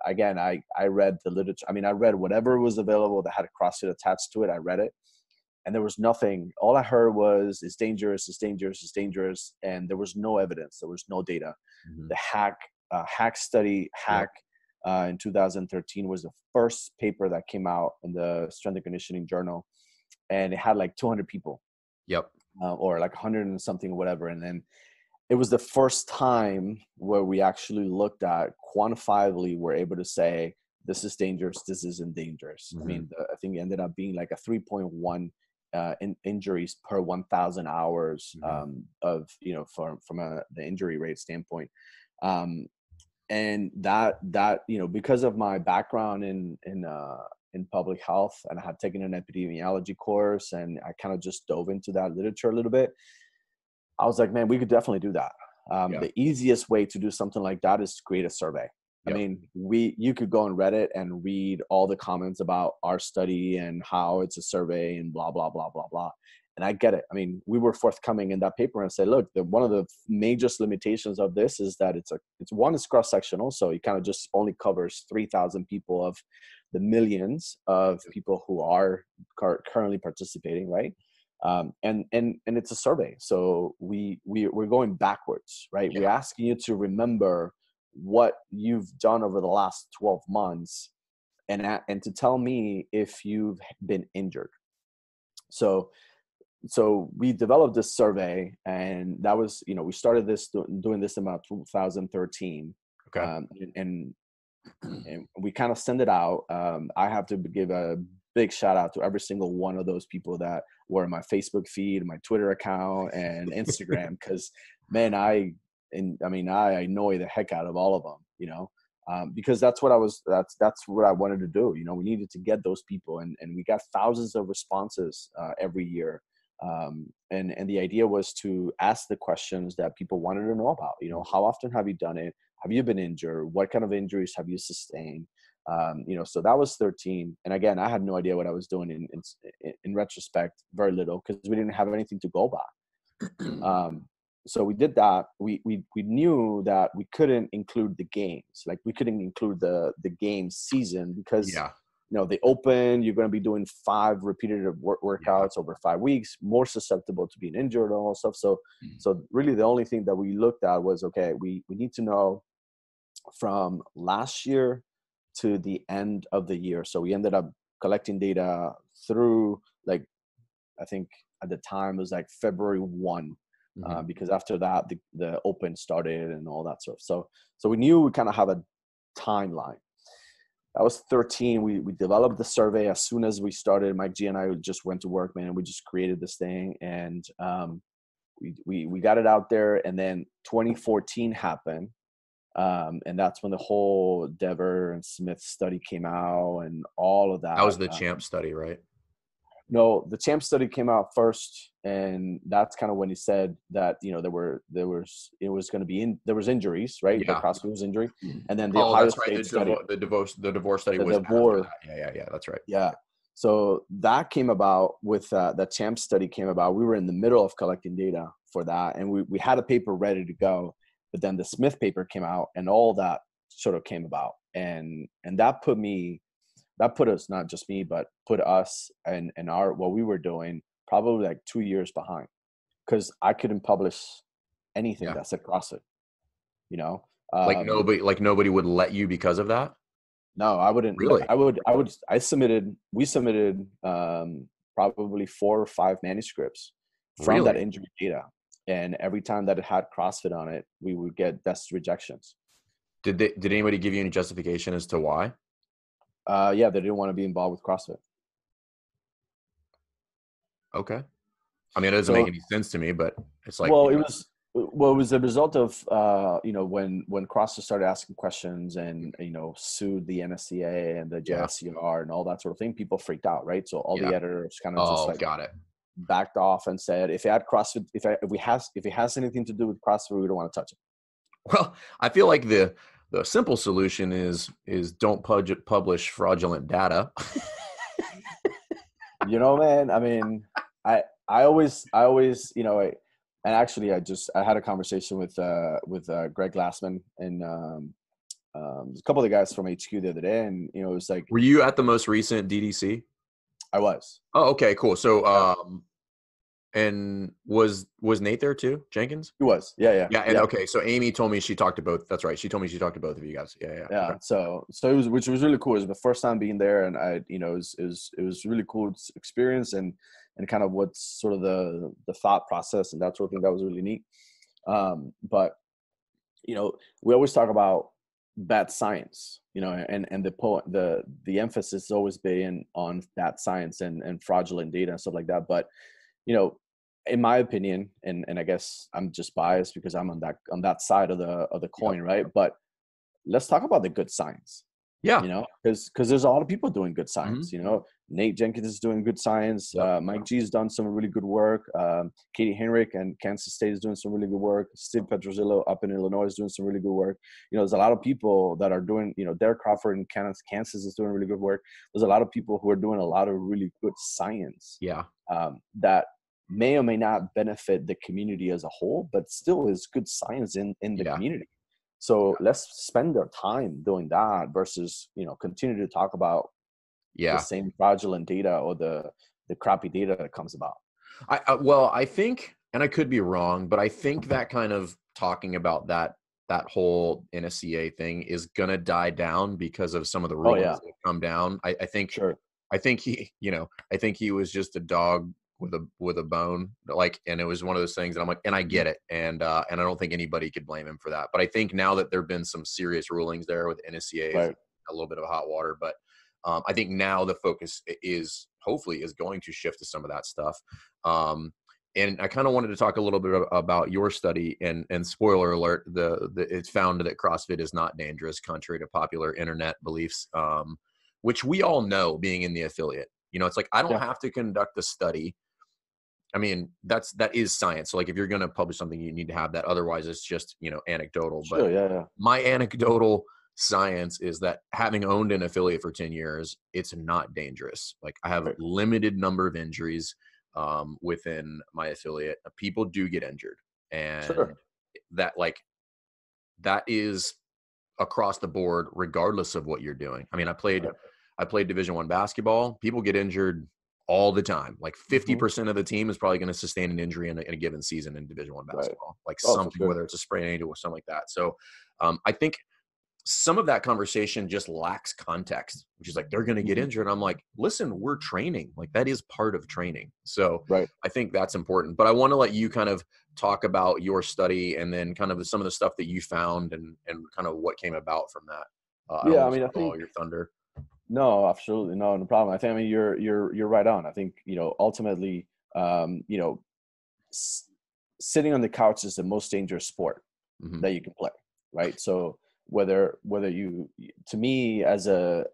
Speaker 2: Again, I read the literature. I mean, I read whatever was available that had a CrossFit attached to it. I read it, and there was nothing. All I heard was it's dangerous, it's dangerous, it's dangerous, and there was no evidence. There was no data.
Speaker 1: Mm-hmm.
Speaker 2: The hack study in 2013 was the first paper that came out in the Strength and Conditioning Journal, and it had like 200 people.
Speaker 1: Yep.
Speaker 2: Or like 100 and something, whatever, and then. It was the first time where we actually looked at quantifiably, we're able to say, this is dangerous, this isn't dangerous.
Speaker 1: Mm-hmm.
Speaker 2: I mean, I think it ended up being like a 3.1 injuries per 1,000 hours of, from the injury rate standpoint. And that, because of my background in public health, and I had taken an epidemiology course, and I kind of just dove into that literature a little bit. I was like, man, we could definitely do that. The easiest way to do something like that is to create a survey. Yep. I mean, you could go on Reddit and read all the comments about our study and how it's a survey and blah, blah, blah, blah, blah. And I get it. I mean, we were forthcoming in that paper and said, look, one of the major limitations of this is that it's cross-sectional. So it kind of just only covers 3,000 people of the millions of people who are currently participating, right? And it's a survey. So we're going backwards, right? Yeah. We're asking you to remember what you've done over the last 12 months and to tell me if you've been injured. So we developed this survey, and that was, we started doing this in about 2013. Okay. And we kind of send it out. I have to give a big shout out to every single one of those people that were in my Facebook feed, my Twitter account, and Instagram. Because, man, I annoy the heck out of all of them, because that's what I wanted to do. We needed to get those people, and we got thousands of responses every year. And the idea was to ask the questions that people wanted to know about. How often have you done it? Have you been injured? What kind of injuries have you sustained? So that was 13. And again, I had no idea what I was doing in retrospect, very little, because we didn't have anything to go by. So we did that. We knew that we couldn't include the games. Like, we couldn't include the game season because, the open, you're going to be doing 5 repeated workouts over 5 weeks, more susceptible to being injured and all stuff. So really the only thing that we looked at was, okay, we need to know from last year to the end of the year. So we ended up collecting data through, like, I think at the time it was like February 1, because after that the open started and all that stuff. So we knew we kind of have a timeline. That was 13. We developed the survey as soon as we started. Mike G and I just went to work, man. We just created this thing, and we got it out there. And then 2014 happened. And that's when the whole Dever and Smith study came out and all of that.
Speaker 1: That was the CHAMP study, right?
Speaker 2: No, the CHAMP study came out first, and that's kind of when he said that there was injuries, right?
Speaker 1: Yeah.
Speaker 2: The CrossFit was injury, and then the Ohio State study,
Speaker 1: the DeVore study was
Speaker 2: DeVore.
Speaker 1: after that. Yeah, that's right.
Speaker 2: Yeah. So that came about with the CHAMP study came about. We were in the middle of collecting data for that, and we had a paper ready to go, but then the Smith paper came out, and all that sort of came about, and that put us, not just me, but put us and our what we were doing probably like 2 years behind, because I couldn't publish anything that said CrossFit. You know,
Speaker 1: nobody would let you because of that.
Speaker 2: No, I wouldn't.
Speaker 1: Really?
Speaker 2: We submitted probably 4 or 5 manuscripts from that injury data. And every time that it had CrossFit on it, we would get desk rejections.
Speaker 1: Did anybody give you any justification as to why?
Speaker 2: Yeah, they didn't want to be involved with CrossFit.
Speaker 1: Okay. I mean, it doesn't make any sense to me, but it's like,
Speaker 2: well, it was a result of when CrossFit started asking questions and sued the NSCA and the JSCR and all that sort of thing. People freaked out, right? So all the editors kind of just like
Speaker 1: got it,
Speaker 2: backed off and said, if it had CrossFit, if it has anything to do with CrossFit, we don't want to touch it.
Speaker 1: Well, I feel like the simple solution is don't publish fraudulent data.
Speaker 2: Man, I mean, I always, and actually, I had a conversation with Greg Glassman and a couple of the guys from HQ the other day, and it was like,
Speaker 1: were you at the most recent DDC?
Speaker 2: I was.
Speaker 1: Oh, okay, cool. So, and was Nate there too? Jenkins?
Speaker 2: He was. Yeah.
Speaker 1: And okay, so Amy told me she talked to both. That's right. She told me she talked to both of you guys. Yeah.
Speaker 2: Okay. So it was, which was really cool. It was my first time being there, and it was really cool experience and kind of what's sort of the thought process and that sort of thing. That was really neat. But we always talk about bad science, and the emphasis has always been on bad science and fraudulent data and stuff like that. But in my opinion, and I guess I'm just biased because I'm on that side of the coin, right? But let's talk about the good science.
Speaker 1: Yeah.
Speaker 2: Because there's a lot of people doing good science. Nate Jenkins is doing good science. Mike G's done some really good work. Katie Henrik and Kansas State is doing some really good work. Steve Petrosillo up in Illinois is doing some really good work. There's a lot of people that are doing, Derek Crawford in Kansas is doing really good work. There's a lot of people who are doing a lot of really good science.
Speaker 1: Yeah.
Speaker 2: That may or may not benefit the community as a whole, but still is good science in the community. So let's spend our time doing that versus, continue to talk about the same fraudulent data or the crappy data that comes about.
Speaker 1: I think, and I could be wrong, but I think that kind of talking about that whole NSCA thing is going to die down because of some of the rulings that come down. I think he was just a dog with a bone, and it was one of those things that I'm like, and I get it. And I don't think anybody could blame him for that. But I think now that there've been some serious rulings there with NSCA, a little bit of hot water, but I think now the focus hopefully is going to shift to some of that stuff. And I kind of wanted to talk a little bit about your study and spoiler alert, it's found that CrossFit is not dangerous, contrary to popular internet beliefs, which we all know being in the affiliate. It's like, I don't have to conduct a study. I mean, that is science. So like, if you're going to publish something, you need to have that. Otherwise it's just, anecdotal. But my anecdotal science is that having owned an affiliate for 10 years, it's not dangerous. Like, I have a limited number of injuries within my affiliate. People do get injured, and that is across the board, regardless of what you're doing. I mean, I played Division I basketball. People get injured all the time. Like 50% of the team is probably going to sustain an injury in a given season in Division I basketball, something, whether it's a sprained ankle or something like that. So I think some of that conversation just lacks context, which is like, they're going to get injured. I'm like, listen, we're training. Like, that is part of training. So I think that's important. But I want to let you kind of talk about your study and then kind of some of the stuff that you found and kind of what came about from that. I think all your thunder.
Speaker 2: No, absolutely. No problem. I mean, you're right on. I think, ultimately, sitting on the couch is the most dangerous sport that you can play. Right. So whether you, to me, as a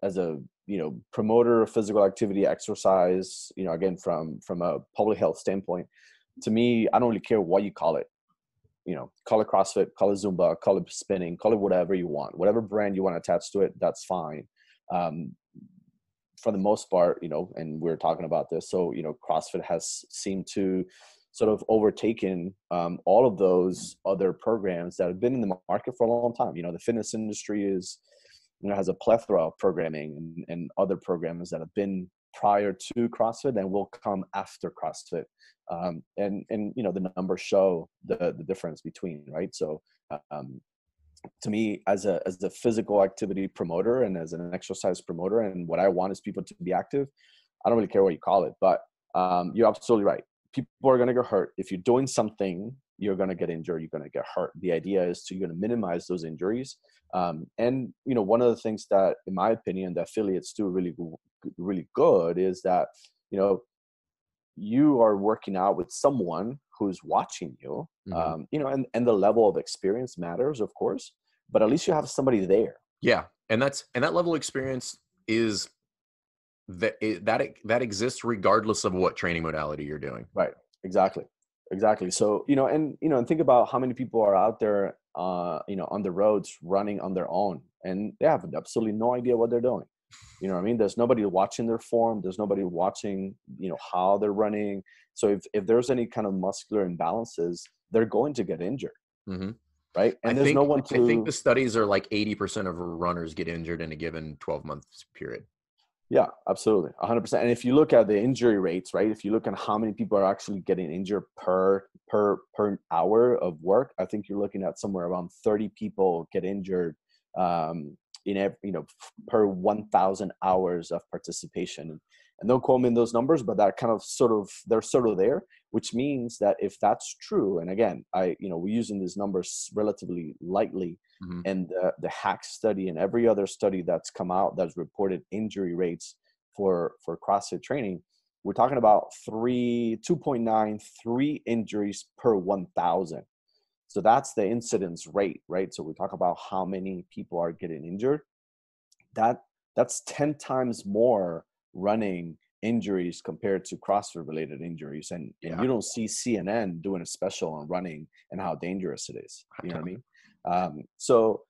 Speaker 2: promoter of physical activity, exercise, again, from a public health standpoint, to me, I don't really care what you call it. Call it CrossFit, call it Zumba, call it spinning, call it whatever you want, whatever brand you want to attach to it. That's fine. for the most part, and we're talking about this. So, CrossFit has seemed to sort of overtaken all of those other programs that have been in the market for a long time. The fitness industry has a plethora of programming and other programs that have been prior to CrossFit and will come after CrossFit. And the numbers show the difference between, right? So, to me, as a physical activity promoter and as an exercise promoter, and what I want is people to be active, I don't really care what you call it, but you're absolutely right. People are going to get hurt. If you're doing something, you're going to get injured, you're going to get hurt. The idea is you're going to minimize those injuries. And one of the things that, in my opinion, the affiliates do really good is that, you are working out with someone who's watching you, and the level of experience matters, of course, but at least you have somebody there.
Speaker 1: Yeah. And that level of experience is that exists regardless of what training modality you're doing.
Speaker 2: Right. Exactly. So, and think about how many people are out there, on the roads running on their own, and they have absolutely no idea what they're doing. You know what I mean? There's nobody watching their form. There's nobody watching, how they're running. So if there's any kind of muscular imbalances, they're going to get injured.
Speaker 1: Mm-hmm.
Speaker 2: Right. And there's no one to.
Speaker 1: I think the studies are like 80% of runners get injured in a given 12-month period.
Speaker 2: Yeah, absolutely. 100%. And if you look at the injury rates, right, if you look at how many people are actually getting injured per hour of work, I think you're looking at somewhere around 30 people get injured per 1,000 hours of participation. And don't quote me in those numbers, but that kind of they're sort of there, which means that if that's true, and again, we're using these numbers relatively lightly, and the hack study and every other study that's come out that's reported injury rates for CrossFit training, we're talking about 2.93 injuries per 1,000. So that's the incidence rate, right? So we talk about how many people are getting injured. That's 10 times more running injuries compared to CrossFit related injuries. And you don't see CNN doing a special on running and how dangerous it is. You know what I mean? So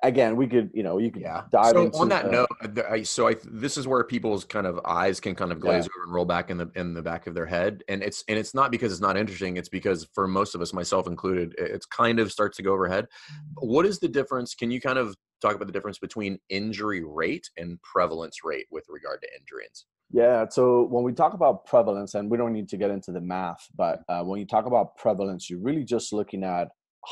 Speaker 2: again, we could, you could dive into.
Speaker 1: On that note, this is where people's kind of eyes can kind of glaze over and roll back in the back of their head, and it's not because it's not interesting. It's because for most of us, myself included, it's kind of starts to go overhead. What is the difference? Can you kind of talk about the difference between injury rate and prevalence rate with regard to injuries?
Speaker 2: Yeah. So when we talk about prevalence, and we don't need to get into the math, but when you talk about prevalence, you're really just looking at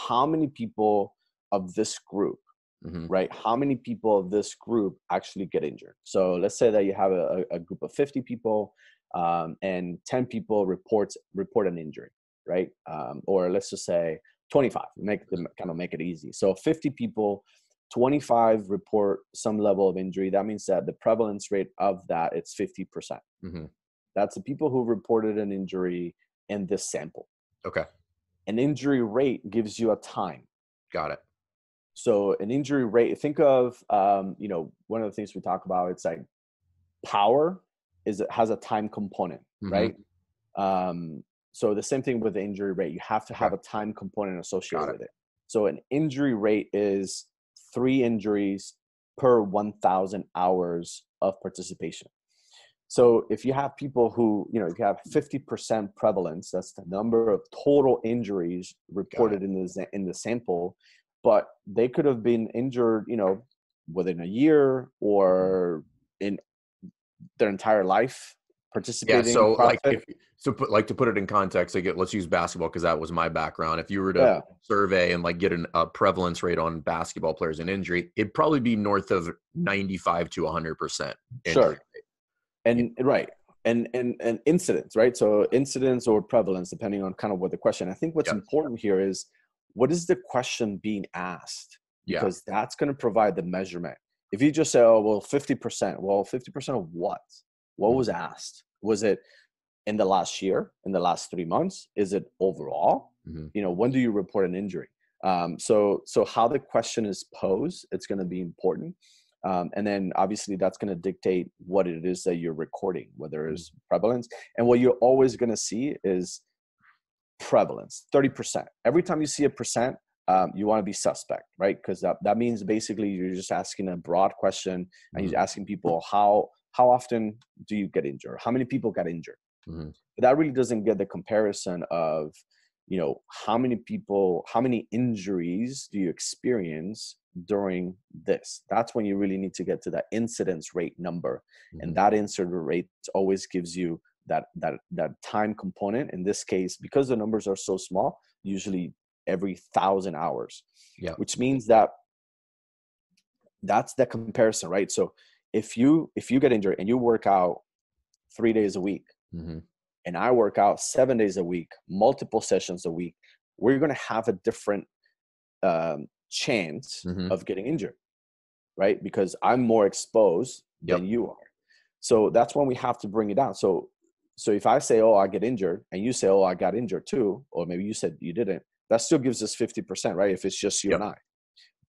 Speaker 2: how many people of this group, right? How many people of this group actually get injured? So let's say that you have a group of 50 people, and 10 people report an injury, right? Or let's just say 25, make it easy. So 50 people, 25 report some level of injury. That means that the prevalence rate of that, it's 50%. That's the people who reported an injury in this sample.
Speaker 1: Okay.
Speaker 2: An injury rate gives you a time.
Speaker 1: Got it.
Speaker 2: So an injury rate, think of, one of the things we talk about, it's like power has a time component, right? So the same thing with the injury rate, you have to have a time component associated with it. So an injury rate is 3 injuries per 1,000 hours of participation. So if you have people who, if you have 50% prevalence, that's the number of total injuries reported in the sample, but they could have been injured, within a year or in their entire life participating.
Speaker 1: Yeah. So
Speaker 2: in
Speaker 1: to put it in context, let's use basketball because that was my background. If you were to survey and get a prevalence rate on basketball players and injury, it'd probably be north of 95 to 100%.
Speaker 2: Sure. And right. And incidence, right? So incidence or prevalence, depending on kind of what the question. I think what's important here is, what is the question being asked? Because that's going to provide the measurement. If you just say, 50%, 50% of what? What was asked? Was it in the last year, in the last 3 months? Is it overall? When do you report an injury? So how the question is posed, it's going to be important. And then obviously that's going to dictate what it is that you're recording, whether it's prevalence. And what you're always going to see is prevalence, 30%. Every time you see a percent, you want to be suspect, right? Because that means basically you're just asking a broad question and you're asking people how how often do you get injured? How many people got injured?
Speaker 1: Mm-hmm.
Speaker 2: But that really doesn't get the comparison of, how many people, how many injuries do you experience during this? That's when you really need to get to that incidence rate number.
Speaker 1: Mm-hmm.
Speaker 2: And that incidence rate always gives you that time component. In this case, because the numbers are so small, usually every 1,000 hours, which means that that's the comparison, right? So if you get injured and you work out 3 days a week,
Speaker 1: mm-hmm.
Speaker 2: and I work out 7 days a week, multiple sessions a week, we're going to have a different chance
Speaker 1: Mm-hmm.
Speaker 2: of getting injured, right? Because I'm more exposed than you are. So that's when we have to bring it down. So if I say, oh, I get injured, and you say, oh, I got injured too, or maybe you said you didn't, that still gives us 50%, right? If it's just you and I.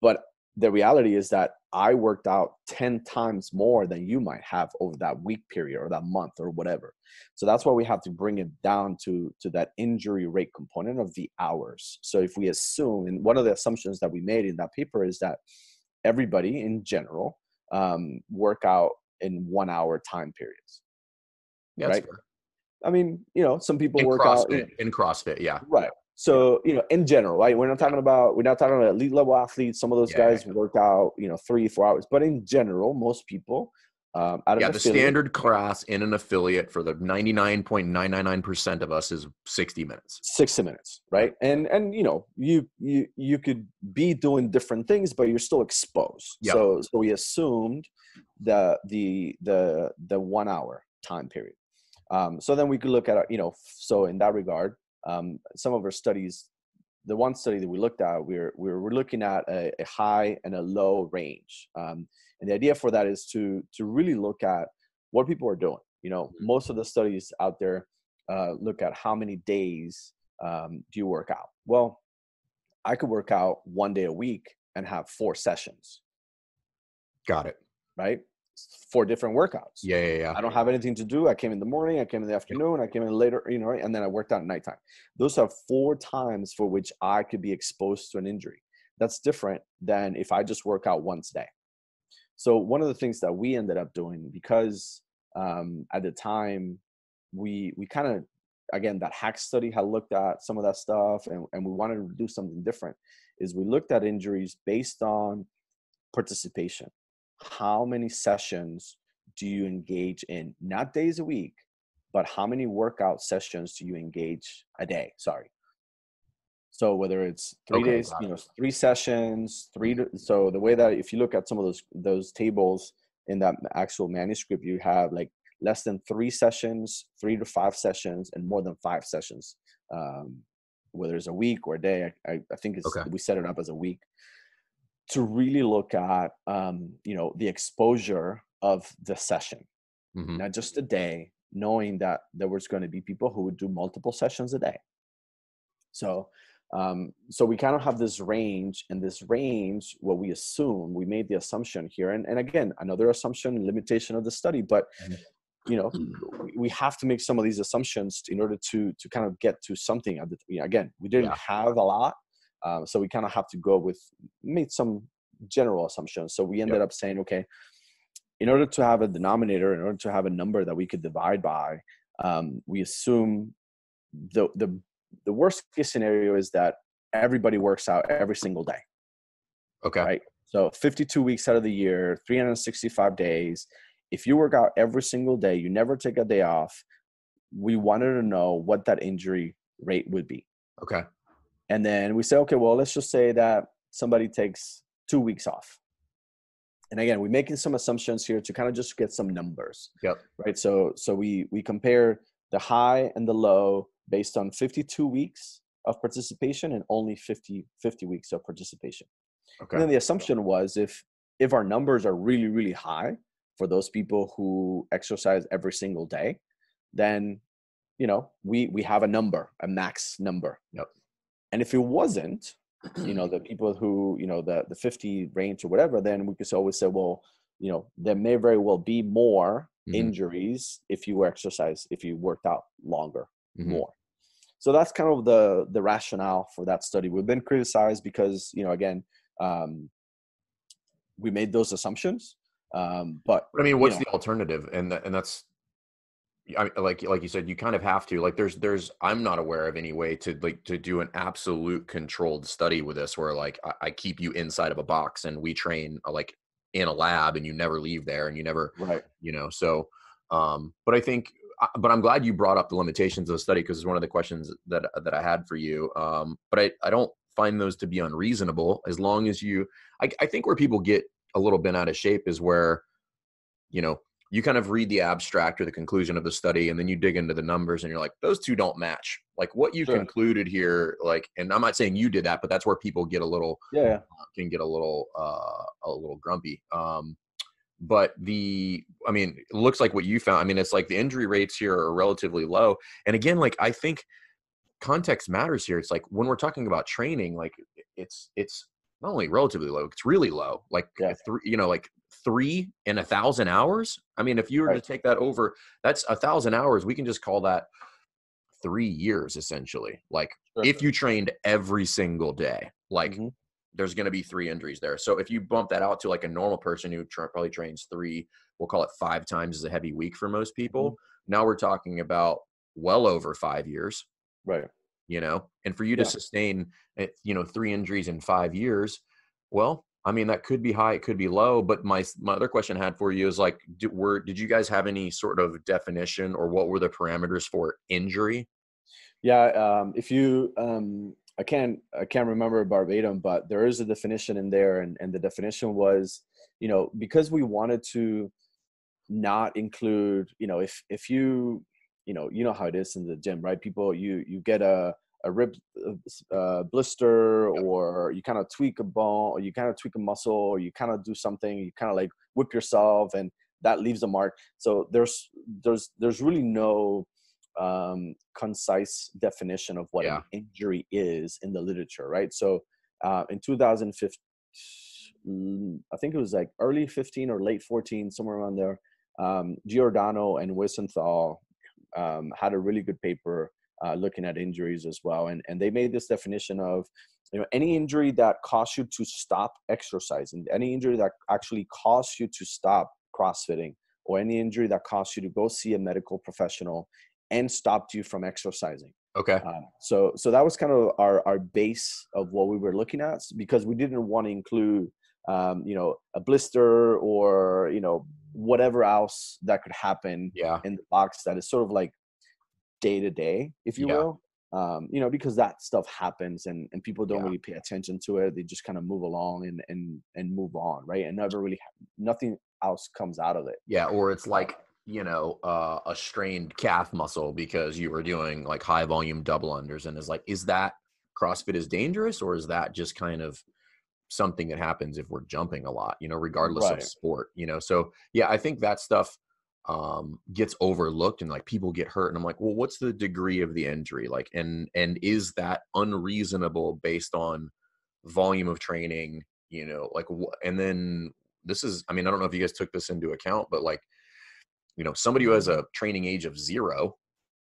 Speaker 2: But the reality is that I worked out 10 times more than you might have over that week period or that month or whatever. So that's why we have to bring it down to that injury rate component of the hours. So if we assume, and one of the assumptions that we made in that paper is that everybody in general work out in 1 hour time periods.
Speaker 1: Yeah,
Speaker 2: right? I mean, some people
Speaker 1: in
Speaker 2: work
Speaker 1: CrossFit,
Speaker 2: out
Speaker 1: in CrossFit. Yeah.
Speaker 2: Right. So, in general, right? We're not talking about elite level athletes. Some of those guys work out, 3-4 hours, but in general, most people out of
Speaker 1: the standard class in an affiliate for the 99.999% of us is 60 minutes.
Speaker 2: 60 minutes, right? And you could be doing different things, but you're still exposed.
Speaker 1: Yep.
Speaker 2: So we assumed the 1 hour time period. So then we could look at, so in that regard, some of our studies, the one study that we looked at, we're looking at a high and a low range. And the idea for that is to really look at what people are doing. Most of the studies out there look at how many days do you work out. Well, I could work out 1 day a week and have 4 sessions.
Speaker 1: Got it.
Speaker 2: Right? 4 different workouts.
Speaker 1: Yeah.
Speaker 2: I don't have anything to do. I came in the morning, I came in the afternoon, I came in later, and then I worked out at nighttime. Those are 4 times for which I could be exposed to an injury. That's different than if I just work out once a day. So one of the things that we ended up doing, because at the time we kind of, again, that hack study had looked at some of that stuff, and we wanted to do something different, is we looked at injuries based on participation. How many sessions do you engage in? Not days a week, but how many workout sessions do you engage a day? Sorry. So whether it's 3 days, 3 sessions, so the way that if you look at some of those tables in that actual manuscript, you have like less than 3 sessions, 3 to 5 sessions, and more than 5 sessions. Whether it's a week or a day, I think we set it up as a week, to really look at, the exposure of the session, not just a day, knowing that there was going to be people who would do multiple sessions a day. So we kind of have this range, and this range, what we assume, we made the assumption here. And again, another assumption and limitation of the study, but, we have to make some of these assumptions in order to kind of get to something. Again, we didn't have a lot. So we kind of have to made some general assumptions. So we ended up saying, okay, in order to have a denominator, in order to have a number that we could divide by, we assume the worst case scenario is that everybody works out every single day.
Speaker 1: Okay.
Speaker 2: Right. So 52 weeks out of the year, 365 days. If you work out every single day, you never take a day off, we wanted to know what that injury rate would be.
Speaker 1: Okay.
Speaker 2: And then we say, okay, well, let's just say that somebody takes 2 weeks off. And again, we're making some assumptions here to kind of just get some numbers.
Speaker 1: Yep.
Speaker 2: Right. So we compare the high and the low based on 52 weeks of participation and only 50 weeks of participation. Okay. And then the assumption was if our numbers are really, really high for those people who exercise every single day, then, we have a number, a max number.
Speaker 1: Yep.
Speaker 2: And if it wasn't, the people who, the 50 range or whatever, then we could always say, well, there may very well be more injuries if you worked out longer, more. So that's kind of the rationale for that study. We've been criticized because, again, we made those assumptions. But
Speaker 1: I mean,
Speaker 2: you
Speaker 1: what's
Speaker 2: know,
Speaker 1: the alternative? And that's, I mean, like you said, you kind of have to, like, there's I'm not aware of any way to, like, to do an absolute controlled study with this where, like, I keep you inside of a box and we train, like, in a lab, and you never leave there, and you never,
Speaker 2: right,
Speaker 1: so, but I think, but I'm glad you brought up the limitations of the study, because it's one of the questions that I had for you. But I don't find those to be unreasonable, as long as I think where people get a little bit out of shape is where, you know, you kind of read the abstract or the conclusion of the study, and then you dig into the numbers, and you're like, those two don't match. Like, what you
Speaker 2: sure,
Speaker 1: concluded here, like, and I'm not saying you did that, but that's where people get a little,
Speaker 2: yeah,
Speaker 1: can get a little grumpy. But I mean, it looks like what you found. I mean, it's like the injury rates here are relatively low. And again, like, I think context matters here. It's like when we're talking about training, like, it's not only relatively low, it's really low. Like,
Speaker 2: yeah,
Speaker 1: like 3 in 1,000 hours. I mean, if you were to
Speaker 2: right,
Speaker 1: take that over, that's 1,000 hours. We can just call that 3 years, essentially. Like,
Speaker 2: sure,
Speaker 1: if you trained every single day, like,
Speaker 2: hmm
Speaker 1: there's going to be 3 injuries there. So if you bump that out to, like, a normal person who probably trains we'll call it 5 times as a heavy week for most
Speaker 2: hmm
Speaker 1: people. Now we're talking about well over 5 years,
Speaker 2: right,
Speaker 1: and for you to
Speaker 2: yeah.
Speaker 1: sustain, 3 injuries in 5 years, well, I mean, that could be high, it could be low. But my other question I had for you is, like, did you guys have any sort of definition, or what were the parameters for injury?
Speaker 2: Yeah, if you, I can't remember verbatim, but there is a definition in there, and the definition was, because we wanted to not include, if you, how it is in the gym, right? People, you get a rib blister,
Speaker 1: Yep.
Speaker 2: or you kind of tweak a bone, or you kind of tweak a muscle, or you kind of do something, you kind of like whip yourself, and that leaves a mark. So there's really no concise definition of what an
Speaker 1: Yeah.
Speaker 2: injury is in the literature, right? So in 2015, I think it was like early 15 or late 14, somewhere around there, Giordano and Wiesenthal had a really good paper looking at injuries as well, and they made this definition of, any injury that caused you to stop exercising, any injury that actually caused you to stop CrossFitting, or any injury that caused you to go see a medical professional and stopped you from exercising.
Speaker 1: Okay.
Speaker 2: So that was kind of our base of what we were looking at, because we didn't want to include, a blister, or, whatever else that could happen
Speaker 1: Yeah.
Speaker 2: in the box that is sort of like day to day, if you
Speaker 1: Yeah.
Speaker 2: will. Because that stuff happens, and people don't
Speaker 1: Yeah.
Speaker 2: really pay attention to it. They just kind of move along and move on, right? And never really, nothing else comes out of it.
Speaker 1: Yeah. Or it's
Speaker 2: Uh,
Speaker 1: like, a strained calf muscle because you were doing, like, high volume double unders, and is like, is that CrossFit is dangerous, or is that just kind of something that happens if we're jumping a lot, regardless of
Speaker 2: right.
Speaker 1: sport, so yeah, I think that stuff gets overlooked, and, like, people get hurt, and I'm like, well, what's the degree of the injury, like, and is that unreasonable based on volume of training, like, and then this is, I mean, I don't know if you guys took this into account, but, like, somebody who has a training age of 0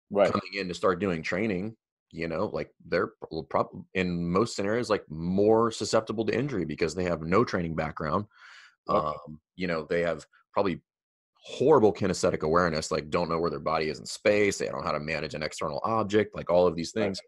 Speaker 2: Right.
Speaker 1: coming in to start doing training, like, they're probably in most scenarios, like, more susceptible to injury because they have no training background.
Speaker 2: Yep.
Speaker 1: They have probably horrible kinesthetic awareness, like, don't know where their body is in space. They don't know how to manage an external object, like, all of these
Speaker 2: Right.
Speaker 1: things.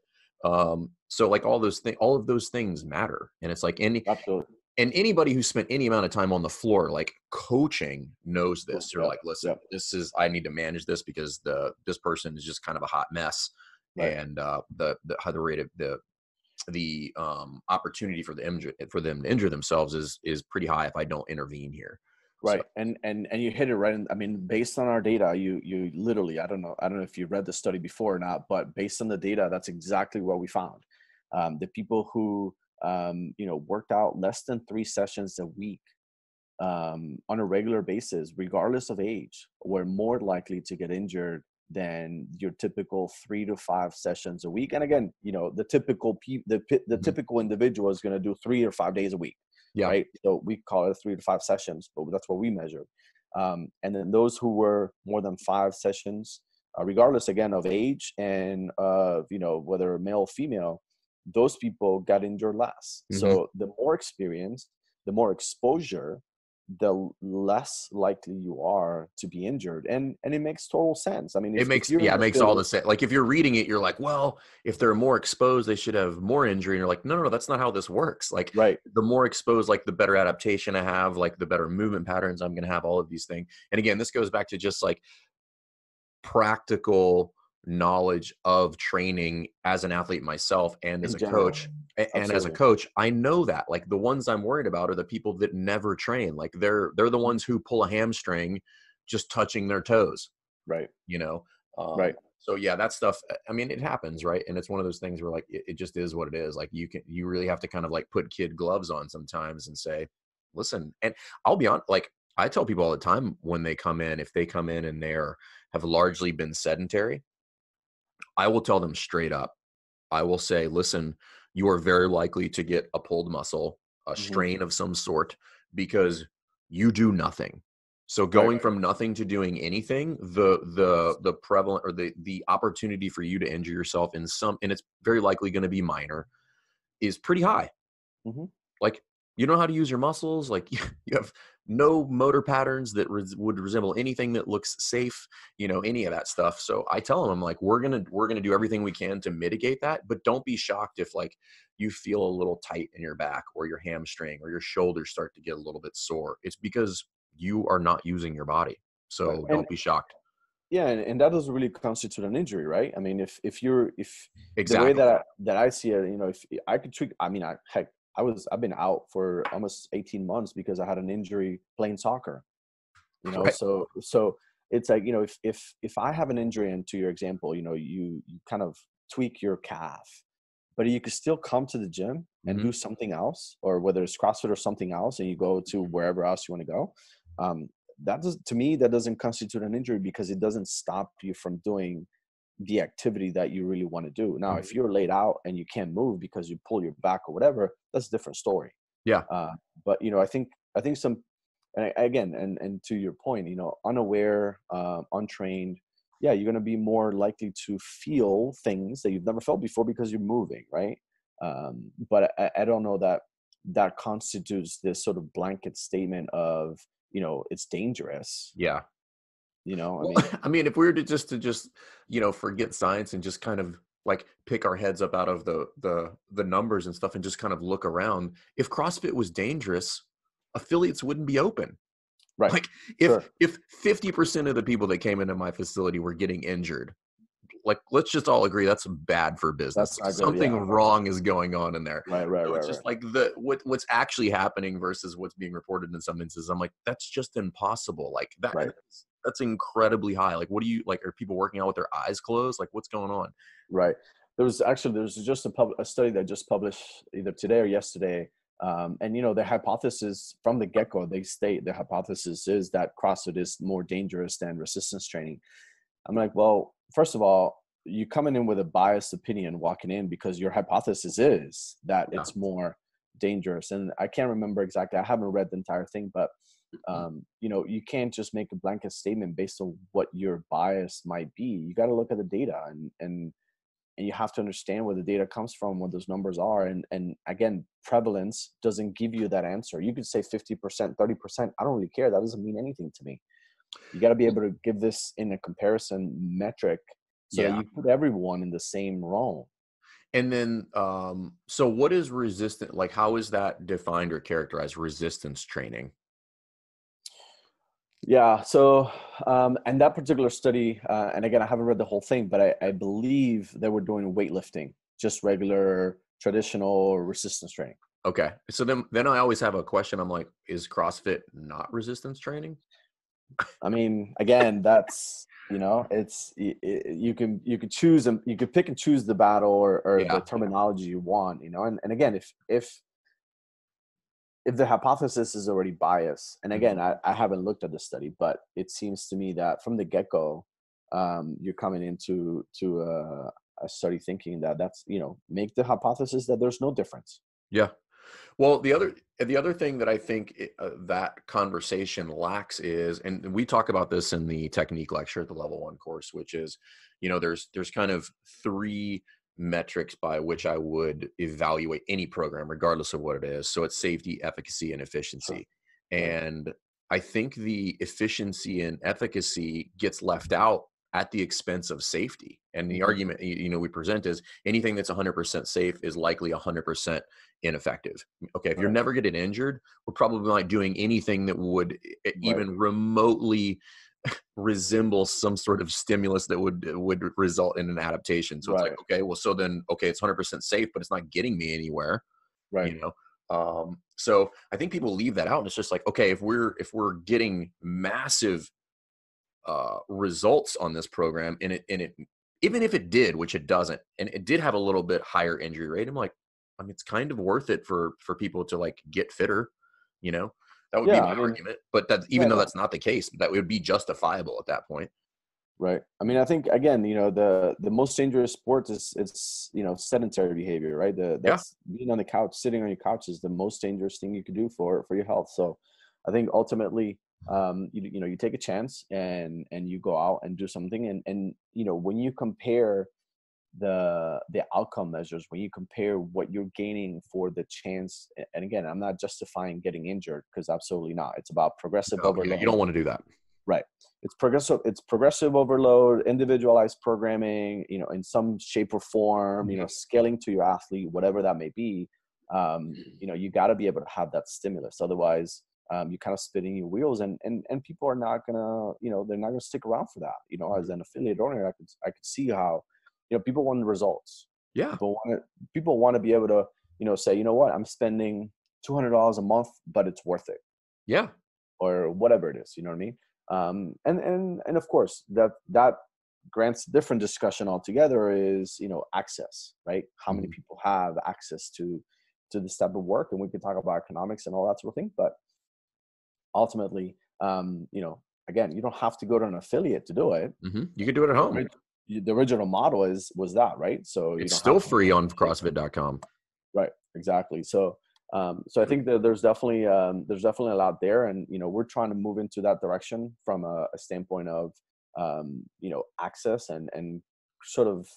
Speaker 1: So, like, all of those things matter. And it's like,
Speaker 2: Absolutely.
Speaker 1: and anybody who spent any amount of time on the floor, like, coaching, knows this. You're
Speaker 2: Yep.
Speaker 1: like, listen,
Speaker 2: Yep.
Speaker 1: I need to manage this because this person is just kind of a hot mess.
Speaker 2: Right.
Speaker 1: And the rate of the opportunity for for them to injure themselves is pretty high if I don't intervene here. So
Speaker 2: Right. And you hit it right. I mean, based on our data, you literally, I don't know if you read the study before or not, but based on the data, that's exactly what we found. The people who, worked out less than 3 sessions a week, on a regular basis, regardless of age, were more likely to get injured than your typical 3 to 5 sessions a week. And again, the the
Speaker 1: mhm.
Speaker 2: typical individual is going to do 3 or 5 days a week,
Speaker 1: Yeah.
Speaker 2: right? So we call it 3 to 5 sessions, but that's what we measure. And then those who were more than 5 sessions, regardless again of age and whether male or female, those people got injured less.
Speaker 1: hmm
Speaker 2: So the more experience, the more exposure, the less likely you are to be injured. And it makes total sense. I mean,
Speaker 1: It
Speaker 2: if
Speaker 1: makes,
Speaker 2: you're in
Speaker 1: yeah, it
Speaker 2: the
Speaker 1: makes all
Speaker 2: field,
Speaker 1: the sense. Like if you're reading it, you're like, well, if they're more exposed, they should have more injury. And you're like, no, that's not how this works. Like
Speaker 2: right?
Speaker 1: the more exposed, like the better adaptation I have, like the better movement patterns I'm going to have, all of these things. And again, this goes back to just like practical knowledge of training as an athlete myself and as
Speaker 2: In
Speaker 1: a
Speaker 2: general,
Speaker 1: coach. And as a
Speaker 2: absolutely.
Speaker 1: coach, I know that like the ones I'm worried about are the people that never train. Like they're the ones who pull a hamstring just touching their toes,
Speaker 2: Right,
Speaker 1: you know?
Speaker 2: right.
Speaker 1: So yeah, that stuff, I mean, it happens, right? And it's one of those things where like, it just is what it is. Like you really have to kind of like put kid gloves on sometimes and say, listen, and I'll be honest, like I tell people all the time when they come in, if they come in and have largely been sedentary, I will tell them straight up. I will say, listen, you are very likely to get a pulled muscle, a
Speaker 2: Hmm.
Speaker 1: strain of some sort, because you do nothing. So
Speaker 2: Right.
Speaker 1: going from nothing to doing anything, the prevalent or the opportunity for you to injure yourself and it's very likely going to be minor, is pretty high.
Speaker 2: Hmm.
Speaker 1: Like, you know how to use your muscles. Like you have no motor patterns that would resemble anything that looks safe, any of that stuff. So I tell them, I'm like, we're gonna do everything we can to mitigate that, but don't be shocked if like you feel a little tight in your back or your hamstring or your shoulders start to get a little bit sore. It's because you are not using your body.
Speaker 2: Right.
Speaker 1: So
Speaker 2: And
Speaker 1: don't be shocked.
Speaker 2: yeah, and that doesn't really constitute an injury, right? I mean, if the way
Speaker 1: Exactly.
Speaker 2: that I see it, if I could treat, I mean, heck, I've been out for almost 18 months because I had an injury playing soccer.
Speaker 1: Right.
Speaker 2: So it's like, if I have an injury, and to your example, you kind of tweak your calf, but you could still come to the gym and
Speaker 1: Hmm.
Speaker 2: do something else, or whether it's CrossFit or something else, and you go to wherever else you want to go. That does, to me, that doesn't constitute an injury because it doesn't stop you from doing the activity that you really want to do. Now, if
Speaker 1: Hmm.
Speaker 2: you're laid out and you can't move because you pull your back or whatever, that's a different story.
Speaker 1: Yeah.
Speaker 2: Uh, but I think some, and again, and to your point, unaware, untrained, yeah, you're going to be more likely to feel things that you've never felt before because you're moving, right? But I don't know that that constitutes this sort of blanket statement of, it's dangerous.
Speaker 1: Yeah.
Speaker 2: I
Speaker 1: Well,
Speaker 2: mean,
Speaker 1: I mean, if we were to just forget science and just kind of like pick our heads up out of the numbers and stuff and just kind of look around, if CrossFit was dangerous, affiliates wouldn't be open.
Speaker 2: right,
Speaker 1: Like
Speaker 2: sure,
Speaker 1: if 50% of the people that came into my facility were getting injured, like let's just all agree that's bad for business.
Speaker 2: that's
Speaker 1: Like
Speaker 2: not good.
Speaker 1: something
Speaker 2: Yeah,
Speaker 1: wrong is going on in there.
Speaker 2: right, right,
Speaker 1: So
Speaker 2: right,
Speaker 1: it's just
Speaker 2: right,
Speaker 1: like what's actually happening versus what's being reported in some instances. I'm like, that's just impossible. Like
Speaker 2: right,
Speaker 1: that's incredibly high. Like, what do you like? Are people working out with their eyes closed? Like, what's going on?
Speaker 2: right. There's just a study that just published either today or yesterday. And the hypothesis from the get-go, they state the hypothesis is that CrossFit is more dangerous than resistance training. I'm like, well, first of all, you coming in with a biased opinion walking in because your hypothesis is that
Speaker 1: Yeah.
Speaker 2: it's more dangerous. And I can't remember exactly. I haven't read the entire thing, but you can't just make a blanket statement based on what your bias might be. You got to look at the data and you have to understand where the data comes from, what those numbers are. And again, prevalence doesn't give you that answer. You could say 50%, 30%. I don't really care. That doesn't mean anything to me. You got to be able to give this in a comparison metric so that
Speaker 1: Yeah.
Speaker 2: you put everyone in the same realm.
Speaker 1: And then, so what is resistant? Like, how is that defined or characterized? Resistance training.
Speaker 2: Yeah. So, and that particular study, and again, I haven't read the whole thing, but I believe they were doing weightlifting, just regular traditional resistance training.
Speaker 1: Okay. So then I always have a question. I'm like, is CrossFit not resistance training?
Speaker 2: I mean, again, that's, it's, you could choose and you could pick and choose the battle or the
Speaker 1: Yeah.
Speaker 2: terminology you want, and again, if the hypothesis is already biased, and again,
Speaker 1: Mhm.
Speaker 2: I haven't looked at the study, but it seems to me that from the get-go, you're coming into a study thinking that that's, make the hypothesis that there's no difference.
Speaker 1: Yeah. Well, the other thing that I think that conversation lacks is, and we talk about this in the technique lecture at the level 1 course, which is, there's kind of 3 metrics by which I would evaluate any program, regardless of what it is. So it's safety, efficacy, and
Speaker 2: Sure.
Speaker 1: efficiency. And I think the efficiency and efficacy gets left out at the expense of safety. And the argument, we present is anything that's 100% safe is likely 100% ineffective. Okay, if you're never getting injured, we're probably not doing anything that would even remotely resemble some sort of stimulus that would result in an adaptation. So it's like, okay, well, so then, okay, it's 100% safe, but it's not getting me anywhere, so I think people leave that out, and it's just like, okay, if we're getting massive results on this program, and it even if it did, which it doesn't, and it did have a little bit higher injury rate, I'm like, I mean, it's kind of worth it for people to like get fitter, that would be my argument. But that, even though that's not the case, that would be justifiable at that point.
Speaker 2: Right. I mean, I think, again, the most dangerous sport is sedentary behavior, right? That's being on the couch, sitting on your couch is the most dangerous thing you could do for your health. So I think ultimately, you take a chance and you go out and do something. And when you compare the outcome measures, when you compare what you're gaining for the chance, and again, I'm not justifying getting injured, because absolutely not. It's about progressive overload.
Speaker 1: You don't want to do that.
Speaker 2: Right. It's progressive overload, individualized programming, in some shape or form, scaling to your athlete, whatever that may be. You got to be able to have that stimulus. Otherwise, you kind of spinning your wheels, and people are not gonna, they're not gonna stick around for that. As an affiliate owner, I could see how, people want the results.
Speaker 1: Yeah.
Speaker 2: People want to be able to, say, what, I'm spending $200 a month, but it's worth it.
Speaker 1: Yeah.
Speaker 2: Or whatever it is, you know what I mean? And of course that grants different discussion altogether is, access, right? How many people have access to this type of work? And we can talk about economics and all that sort of thing, but ultimately, again, you don't have to go to an affiliate to do it.
Speaker 1: You can do it at home.
Speaker 2: Right? The original model was that, right? So
Speaker 1: it's still free on CrossFit.com.
Speaker 2: Right. Exactly. So I think that there's definitely a lot there, and we're trying to move into that direction from a standpoint of access and sort of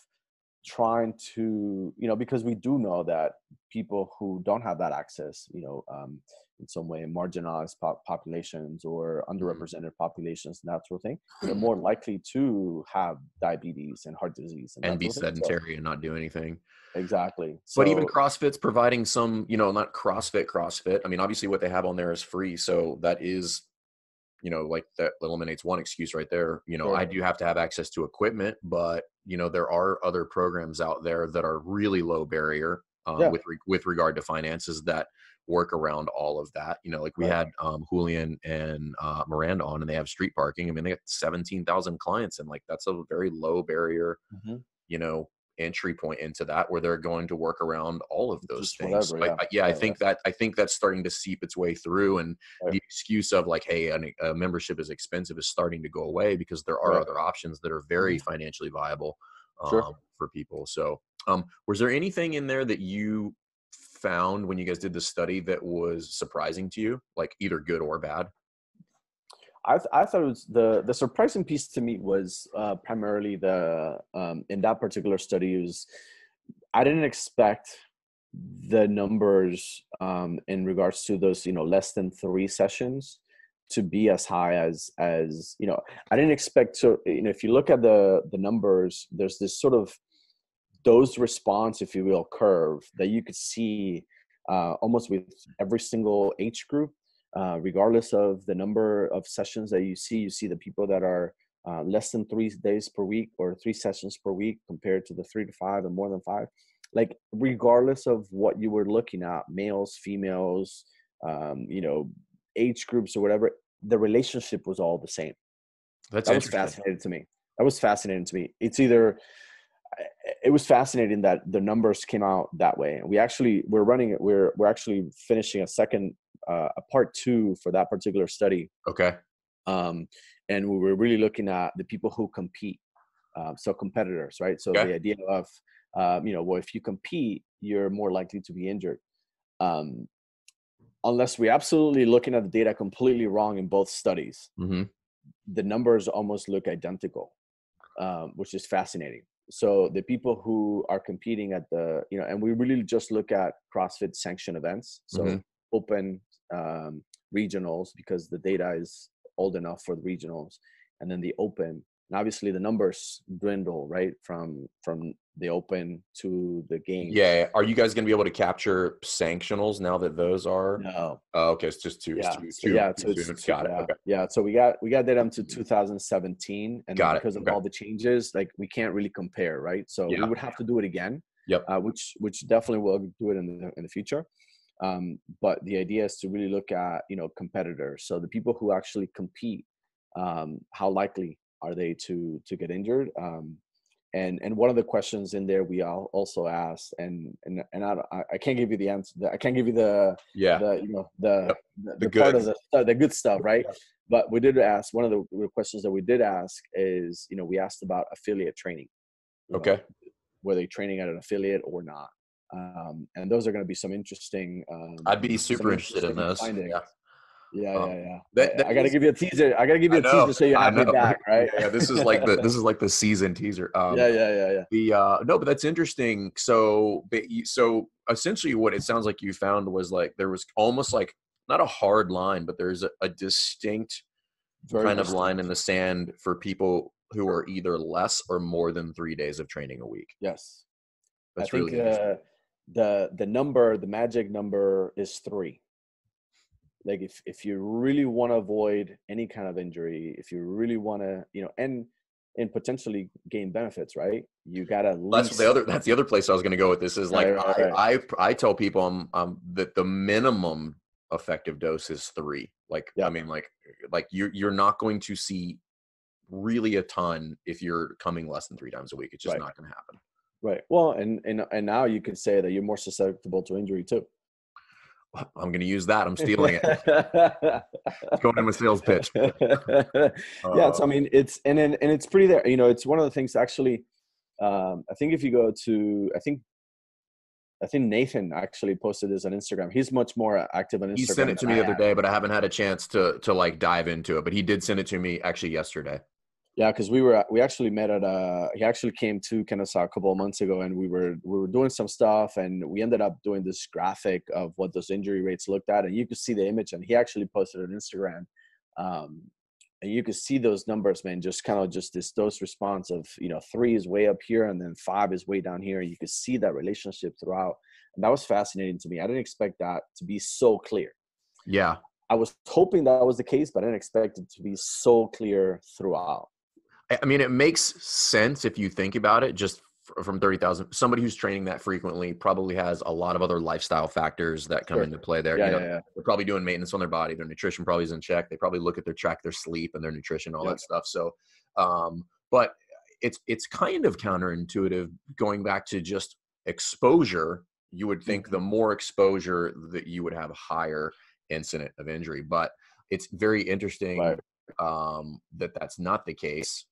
Speaker 2: trying to because we do know that people who don't have that access, in some way marginalized populations or underrepresented populations and that sort of thing, they're more likely to have diabetes and heart disease
Speaker 1: and be sedentary and not do anything.
Speaker 2: Exactly.
Speaker 1: But even CrossFit's providing some, not CrossFit. I mean, obviously what they have on there is free. So that is, like that eliminates one excuse right there.
Speaker 2: Sure.
Speaker 1: I do have to have access to equipment, but there are other programs out there that are really low barrier with regard to finances that work around all of that. Like we had Julian and Miranda on, and they have street parking. I mean, they got 17,000 clients, and like that's a very low barrier, entry point into that, where they're going to work around all of those things.
Speaker 2: Whatever,
Speaker 1: I think that's starting to seep its way through, and the excuse of like, hey, a membership is expensive is starting to go away, because there are other options that are very financially viable for people. So was there anything in there that you found when you guys did the study that was surprising to you, like either good or bad?
Speaker 2: I thought it was the surprising piece to me was primarily in that particular study was, I didn't expect the numbers in regards to those less than 3 sessions to be as high as I didn't expect. So if you look at the numbers, there's this sort of dose response, if you will, curve that you could see almost with every single age group. Regardless of the number of sessions that you see the people that are less than 3 days per week or 3 sessions per week compared to the 3 to 5 and more than 5. Like regardless of what you were looking at, males, females, age groups or whatever, the relationship was all the same. That was fascinating to me. It was fascinating that the numbers came out that way. And we're actually finishing a part 2 for that particular study.
Speaker 1: Okay.
Speaker 2: And we were really looking at the people who compete. So competitors, right? So the idea of, well, if you compete, you're more likely to be injured. Unless we're absolutely looking at the data completely wrong in both studies, the numbers almost look identical, which is fascinating. So the people who are competing at and we really just look at CrossFit sanctioned events. So open regionals because the data is old enough for the regionals, and then the open. And obviously the numbers dwindle, right? From the open to the games.
Speaker 1: Yeah. Are you guys going to be able to capture sanctionals now that those are?
Speaker 2: No.
Speaker 1: Oh, okay. It's just two.
Speaker 2: Yeah.
Speaker 1: It's
Speaker 2: So yeah. So
Speaker 1: soon.
Speaker 2: it's
Speaker 1: Got it.
Speaker 2: yeah.
Speaker 1: Okay.
Speaker 2: Yeah. So we got data up to 2017, and then
Speaker 1: Got it.
Speaker 2: because of
Speaker 1: Okay.
Speaker 2: all the changes, like we can't really compare, right? So we
Speaker 1: Yeah.
Speaker 2: would have to do it again.
Speaker 1: Yep.
Speaker 2: Which definitely will do it in the future. But the idea is to really look at, you know, competitors. So the people who actually compete, how likely are they to get injured? And one of the questions in there we also asked, and I can't give you the answer. I can't give you the you know
Speaker 1: Yep.
Speaker 2: the part of the good stuff, right?
Speaker 1: Yeah.
Speaker 2: But we did ask, one of the questions that we did ask is, you know, we asked about affiliate training. You know,
Speaker 1: Okay.
Speaker 2: were they training at an affiliate or not? And those are going to be some interesting
Speaker 1: I'd be super interested in those.
Speaker 2: findings.
Speaker 1: Yeah.
Speaker 2: Yeah.
Speaker 1: That
Speaker 2: I got to
Speaker 1: is,
Speaker 2: give you a teaser. I got to give you
Speaker 1: I
Speaker 2: a teaser
Speaker 1: know.
Speaker 2: so you
Speaker 1: I
Speaker 2: have me
Speaker 1: know.
Speaker 2: back, right?
Speaker 1: Yeah. This is like the season teaser.
Speaker 2: Yeah.
Speaker 1: No, but that's interesting. So essentially what it sounds like you found was like there was almost like not a hard line, but there's a distinct
Speaker 2: Very
Speaker 1: kind of
Speaker 2: distinct.
Speaker 1: line in the sand for people who are either less or more than 3 days of training a week.
Speaker 2: Yes.
Speaker 1: That's
Speaker 2: I think
Speaker 1: really interesting.
Speaker 2: the magic number is 3. Like if you really want to avoid any kind of injury, if you really want to, you know, and potentially gain benefits, right? You got to at least
Speaker 1: That's the other place I was going to go with this is like
Speaker 2: right.
Speaker 1: I tell people that the minimum effective dose is 3. Like
Speaker 2: Yeah.
Speaker 1: I mean like you're not going to see really a ton if you're coming less than 3 times a week. It's just not going to happen.
Speaker 2: Right. Well, and now you could say that you're more susceptible to injury too.
Speaker 1: I'm going to use that. I'm stealing it. It's going in my sales pitch.
Speaker 2: Yeah. So I mean, it's pretty there. You know, it's one of the things actually. I think if you go to, I think Nathan actually posted this on Instagram. He's much more active on Instagram.
Speaker 1: He sent it to me the other day, but I haven't had a chance to like dive into it. But he did send it to me actually yesterday.
Speaker 2: Yeah, because we actually met at he actually came to Kennesaw a couple of months ago, and we were doing some stuff, and we ended up doing this graphic of what those injury rates looked at, and you could see the image, and he actually posted it on Instagram, and you could see those numbers, man, just kind of just this dose response of, you know, 3 is way up here, and then 5 is way down here, and you could see that relationship throughout, and that was fascinating to me. I didn't expect that to be so clear.
Speaker 1: Yeah,
Speaker 2: I was hoping that was the case, but I didn't expect it to be so clear throughout.
Speaker 1: I mean, it makes sense if you think about it, just from 30,000. Somebody who's training that frequently probably has a lot of other lifestyle factors that come into play there.
Speaker 2: Yeah,
Speaker 1: They're probably doing maintenance on their body. Their nutrition probably is in check. They probably look at their sleep and their nutrition, all that stuff. So, but it's kind of counterintuitive going back to just exposure. You would think the more exposure that you would have a higher incident of injury, but it's very interesting that that's not the case.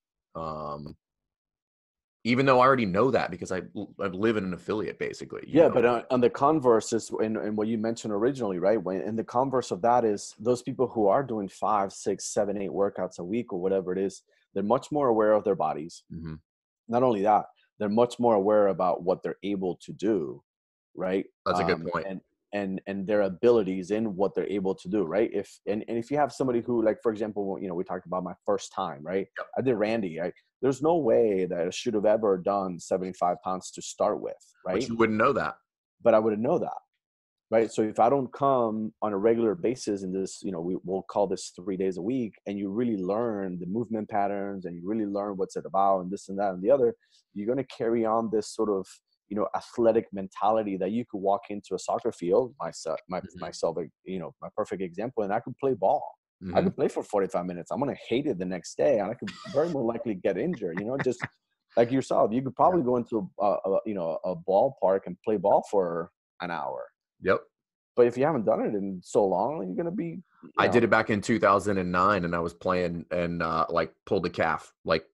Speaker 1: Even though I already know that because I live in an affiliate basically. You know?
Speaker 2: But on the converse is, and what you mentioned originally, right? And the converse of that is those people who are doing 5, 6, 7, 8 workouts a week or whatever it is, they're much more aware of their bodies.
Speaker 1: Mm-hmm.
Speaker 2: Not only that, they're much more aware about what they're able to do, right?
Speaker 1: That's a good point.
Speaker 2: And their abilities in what they're able to do, right? If you have somebody who, like, for example, you know, we talked about my first time, right?
Speaker 1: Yep.
Speaker 2: I did Randy. There's no way that I should have ever done 75 pounds to start with, right?
Speaker 1: But you wouldn't know that.
Speaker 2: But I wouldn't know that, right? So if I don't come on a regular basis in this, you know, we'll call this 3 days a week, and you really learn the movement patterns and you really learn what's it about and this and that and the other, you're going to carry on this sort of, you know, athletic mentality that you could walk into a soccer field, myself, you know, my perfect example, and I could play ball.
Speaker 1: Mm-hmm.
Speaker 2: I could play for 45 minutes. I'm going to hate it the next day, and I could very more likely get injured, you know, just like yourself. You could probably go into a ballpark and play ball for an hour.
Speaker 1: Yep.
Speaker 2: But if you haven't done it in so long, you're going to be,
Speaker 1: I did it back in 2009, and I was playing and like pulled a calf like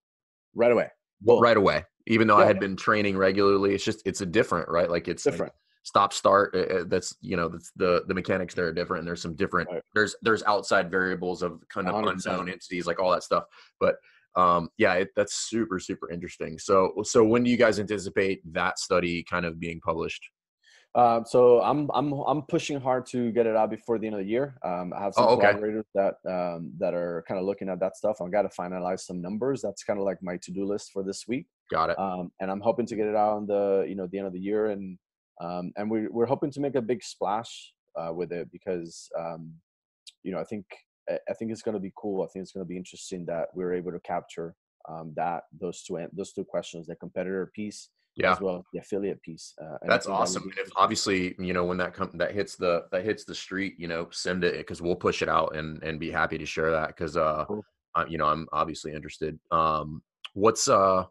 Speaker 2: right away.
Speaker 1: Right away. Even though I had been training regularly, it's a different, right? Like it's
Speaker 2: different.
Speaker 1: Like stop start. That's, you know, that's the mechanics there are different, and there's some different. Right. There's outside variables of kind of 100%. Unknown entities, like all that stuff. But that's super super interesting. So when do you guys anticipate that study kind of being published?
Speaker 2: So I'm pushing hard to get it out before the end of the year. I have some
Speaker 1: Oh, okay.
Speaker 2: collaborators that are kind of looking at that stuff. I've got to finalize some numbers. That's kind of like my to-do list for this week.
Speaker 1: Got it.
Speaker 2: And I'm hoping to get it out on the the end of the year, and we're hoping to make a big splash with it because I think it's going to be cool. I think it's going to be interesting that we're able to capture those two questions, the competitor piece
Speaker 1: Yeah.
Speaker 2: as well as the affiliate piece. And
Speaker 1: That's awesome. And if obviously, when that hits the street, send it, because we'll push it out and be happy to share that. Cause,
Speaker 2: Cool.
Speaker 1: I'm obviously interested. What's up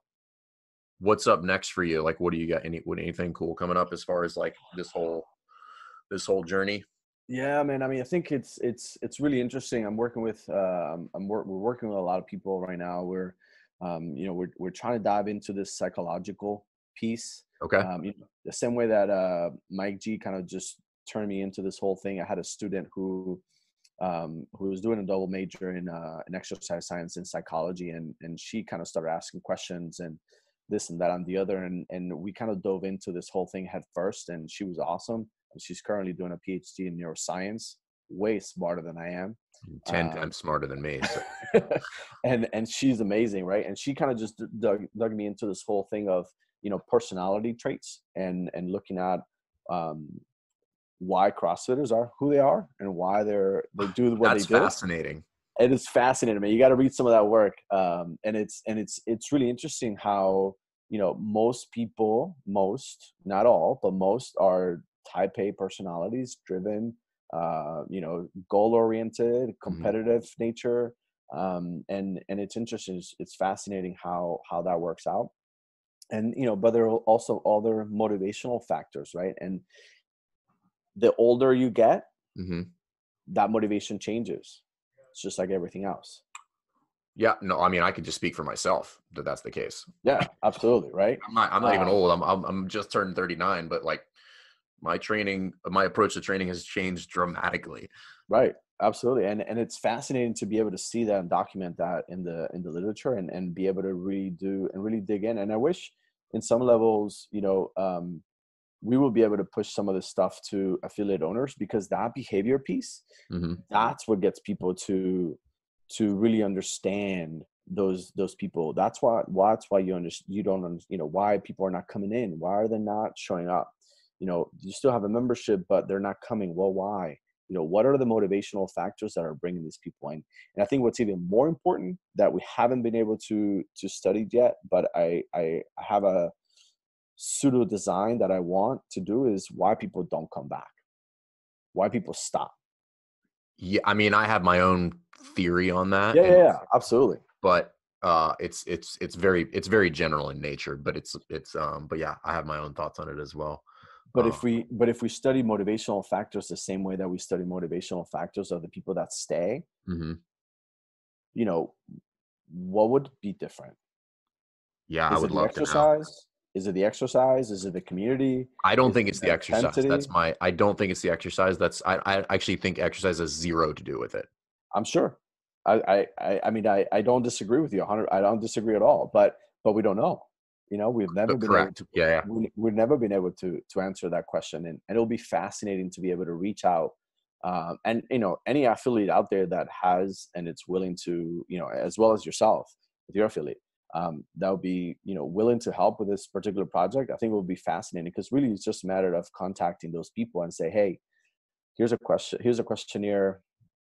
Speaker 1: next for you? Like, what do you got? Anything cool coming up as far as like this whole journey?
Speaker 2: Yeah, man. I mean, I think it's really interesting. I'm working with we're working with a lot of people right now. We're trying to dive into this psychological piece.
Speaker 1: Okay.
Speaker 2: The same way that Mike G kind of just turned me into this whole thing. I had a student who was doing a double major in exercise science and psychology, and she kind of started asking questions and this and that and the other, and we kind of dove into this whole thing head first, and she was awesome. She's currently doing a PhD in neuroscience, way smarter than I am.
Speaker 1: 10 times smarter than me. So.
Speaker 2: and she's amazing, right? And she kind of just dug me into this whole thing of personality traits and looking at why CrossFitters are who they are and why they do what
Speaker 1: That's
Speaker 2: they do.
Speaker 1: Fascinating.
Speaker 2: It is fascinating, man. You got to read some of that work, and it's really interesting how most people, not all, but most are type A personalities, driven, goal oriented, competitive nature, and it's interesting. It's fascinating how that works out, and but there are also other motivational factors, right? And the older you get, that motivation changes. It's just like everything else.
Speaker 1: Yeah, no, I mean, I could just speak for myself that that's the case.
Speaker 2: Yeah, absolutely. Right.
Speaker 1: I'm not even old. I'm just turned 39, but like my approach to training has changed dramatically.
Speaker 2: Right. Absolutely. And it's fascinating to be able to see that and document that in the literature and be able to really dig in. And I wish in some levels, we will be able to push some of this stuff to affiliate owners, because that behavior piece, that's what gets people to really understand those people. That's why you don't understand, why people are not coming in. Why are they not showing up? You still have a membership, but they're not coming. Well, why? What are the motivational factors that are bringing these people in? And I think what's even more important that we haven't been able to study yet, but I have a pseudo design that I want to do, is why people don't come back, why people stop.
Speaker 1: Yeah, I mean, I have my own theory on that.
Speaker 2: Yeah, absolutely.
Speaker 1: But it's very general in nature. But but yeah, I have my own thoughts on it as well.
Speaker 2: But if we study motivational factors the same way that we study motivational factors of the people that stay, what would be different?
Speaker 1: Yeah, I would love to
Speaker 2: know. Is it the exercise? Is it the community?
Speaker 1: I don't think it's the exercise. I don't think it's the exercise. I actually think exercise has zero to do with it.
Speaker 2: I'm sure. I mean, I don't disagree with you 100. I don't disagree at all, but we don't know. We've never been able to, we've never been able to answer that question. And it'll be fascinating to be able to reach out. And, any affiliate out there that has, and it's willing to, as well as yourself with your affiliate, that would be, willing to help with this particular project. I think it will be fascinating, because really it's just a matter of contacting those people and say, hey, here's a questionnaire,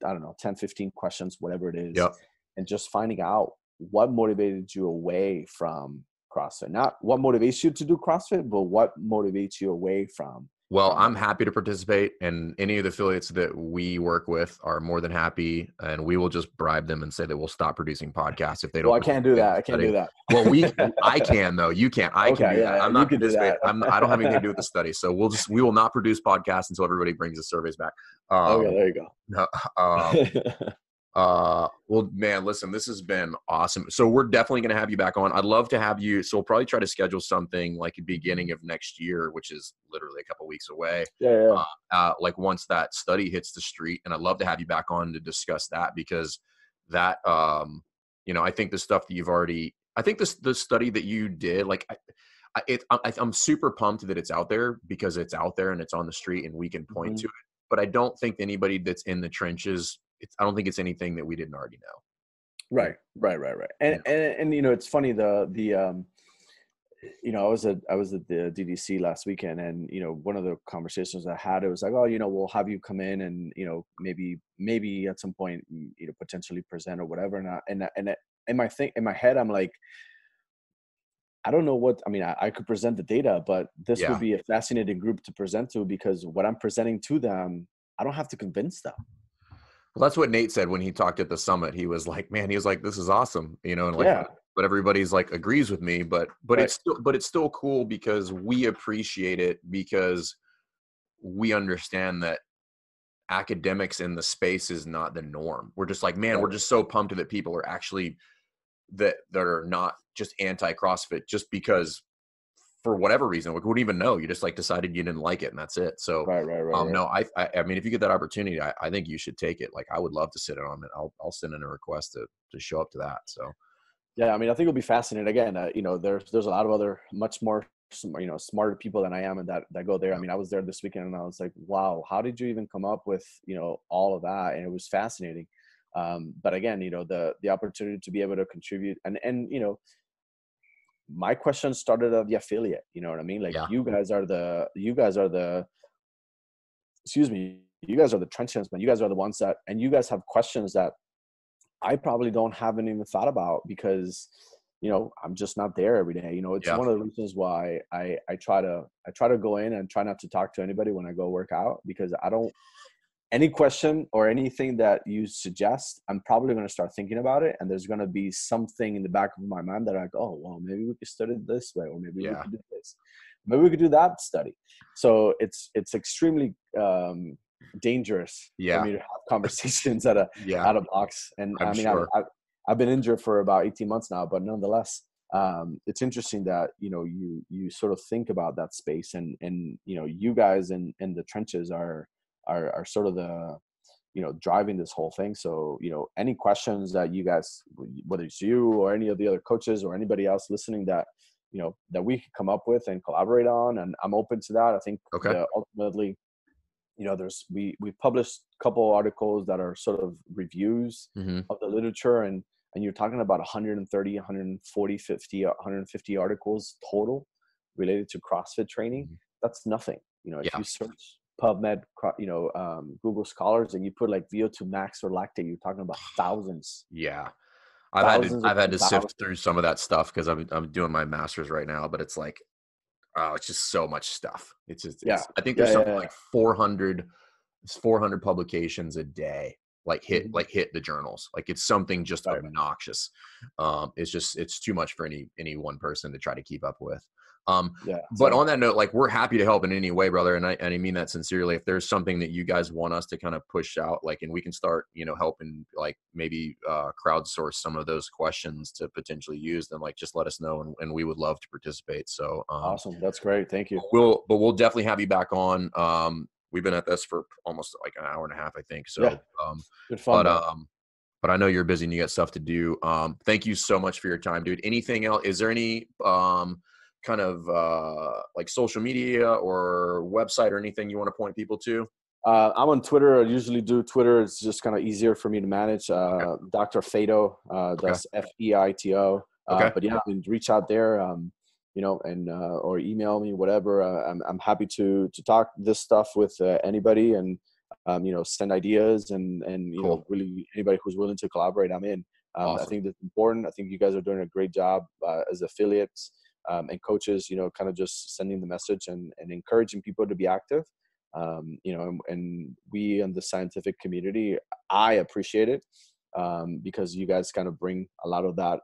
Speaker 2: I don't know, 10, 15 questions, whatever it is.
Speaker 1: Yep.
Speaker 2: And just finding out what motivated you away from CrossFit. Not what motivates you to do CrossFit, but what motivates you away from.
Speaker 1: Well, I'm happy to participate, and any of the affiliates that we work with are more than happy, and we will just bribe them and say that we'll stop producing podcasts if they don't.
Speaker 2: Well, I can't do that. I can't do that.
Speaker 1: Well, I can though. You can't. I can do that. I'm not participating. I don't have anything to do with the study, so we will not produce podcasts until everybody brings the surveys back.
Speaker 2: Okay, there you go.
Speaker 1: Well, man, listen, this has been awesome. So we're definitely going to have you back on. I'd love to have you. So we'll probably try to schedule something like the beginning of next year, which is literally a couple weeks away.
Speaker 2: Yeah.
Speaker 1: Like once that study hits the street, and I'd love to have you back on to discuss that, because that, I think the stuff that you've already, I think the study that you did, like, I'm super pumped that it's out there because it's out there and it's on the street and we can point
Speaker 2: Mhm.
Speaker 1: to it. But I don't think anybody that's in the trenches, I don't think it's anything that we didn't already know.
Speaker 2: Right.
Speaker 1: You know?
Speaker 2: And it's funny, I was at the DDC last weekend, and one of the conversations I had, it was like, oh, we'll have you come in and maybe at some point potentially present or whatever. And in my head, I'm like, I don't know what I mean. I could present the data, but this would
Speaker 1: Yeah.
Speaker 2: be a fascinating group to present to, because what I'm presenting to them, I don't have to convince them.
Speaker 1: Well, that's what Nate said when he talked at the summit. He was like, man, he was like, this is awesome, and like,
Speaker 2: Yeah.
Speaker 1: but everybody's like agrees with me, but
Speaker 2: Right.
Speaker 1: it's still cool because we appreciate it, because we understand that academics in the space is not the norm. We're just like, man,
Speaker 2: Right.
Speaker 1: we're just so pumped that people are actually that are not just anti CrossFit just because for whatever reason, we wouldn't even know. You just like decided you didn't like it and that's it. So,
Speaker 2: Right.
Speaker 1: no, I mean, if you get that opportunity, I think you should take it. Like, I would love to sit in on it. I'll send in a request to show up to that. So,
Speaker 2: Yeah, I mean, I think it'll be fascinating. Again, there's a lot of other much more smarter people than I am, and that go there. I
Speaker 1: yeah,
Speaker 2: mean, I was there this weekend, and I was like, wow, how did you even come up with all of that? And it was fascinating. But again, the opportunity to be able to contribute, and my question started at the affiliate. You know what I mean? Like,
Speaker 1: yeah,
Speaker 2: excuse me, you guys are the trenches, man. You guys are the ones that, and you guys have questions that I probably haven't even thought about, because I'm just not there every day. It's
Speaker 1: yeah,
Speaker 2: one of the reasons why I try to go in and try not to talk to anybody when I go work out, because I don't, any question or anything that you suggest, I'm probably going to start thinking about it, and there's going to be something in the back of my mind that I go, oh, well, maybe we could study it this way, or maybe we
Speaker 1: yeah,
Speaker 2: could do this, maybe we could do that study. So it's extremely dangerous for
Speaker 1: yeah,
Speaker 2: me to have conversations out
Speaker 1: yeah.
Speaker 2: of box. And
Speaker 1: I'm
Speaker 2: I mean,
Speaker 1: sure.
Speaker 2: I've been injured for about 18 months now, but nonetheless, it's interesting that you sort of think about that space, and you guys in the trenches are sort of the driving this whole thing. So any questions that you guys, whether it's you or any of the other coaches or anybody else listening, that that we could come up with and collaborate on, and I'm open to that. I think
Speaker 1: Okay.
Speaker 2: ultimately, we published a couple articles that are sort of reviews
Speaker 1: Mm-hmm.
Speaker 2: of the literature, and you're talking about 130, 140, 50, 150 articles total related to CrossFit training.
Speaker 1: Mm-hmm.
Speaker 2: That's nothing. If
Speaker 1: Yeah.
Speaker 2: you search PubMed, Google Scholars, and you put like VO2 max or lactate, you're talking about thousands,
Speaker 1: Yeah.
Speaker 2: thousands
Speaker 1: I've had
Speaker 2: upon
Speaker 1: to sift through
Speaker 2: thousands.
Speaker 1: some of that stuff because I'm doing my master's right now, but it's like, oh, it's just so much stuff.
Speaker 2: Yeah,
Speaker 1: I think there's
Speaker 2: yeah,
Speaker 1: something
Speaker 2: yeah,
Speaker 1: like 400 publications a day,
Speaker 2: yeah. Mhm.
Speaker 1: hit the journals. Like, it's something just
Speaker 2: Right.
Speaker 1: obnoxious. It's too much for any one person to try to keep up with.
Speaker 2: Yeah.
Speaker 1: But
Speaker 2: So
Speaker 1: on that note, like, we're happy to help in any way, brother. And I mean that sincerely. If there's something that you guys want us to kind of push out, like, and we can start, helping, like, maybe crowdsource some of those questions to potentially use, then like, just let us know, and we would love to participate. So,
Speaker 2: awesome. That's great. Thank you.
Speaker 1: we'll definitely have you back on. We've been at this for almost like an hour and a half, I think.
Speaker 2: Yeah.
Speaker 1: So,
Speaker 2: Good fun
Speaker 1: but
Speaker 2: though.
Speaker 1: but I know you're busy and you got stuff to do. Thank you so much for your time, dude. Anything else? Is there any kind of like social media or website or anything you want to point people to?
Speaker 2: I'm on Twitter. I usually do Twitter. It's just kind of easier for me to manage.
Speaker 1: Okay.
Speaker 2: Dr. Feito,
Speaker 1: Okay.
Speaker 2: that's Feito.
Speaker 1: Okay.
Speaker 2: But yeah, I mean, reach out there, and or email me, whatever. I'm happy to talk this stuff with anybody, and send ideas, and
Speaker 1: Cool.
Speaker 2: really anybody who's willing to collaborate, I'm in. I
Speaker 1: Awesome.
Speaker 2: think that's important. I think you guys are doing a great job as affiliates and coaches. Kind of just sending the message and encouraging people to be active. And we in the scientific community, I appreciate it, because you guys kind of bring a lot of that.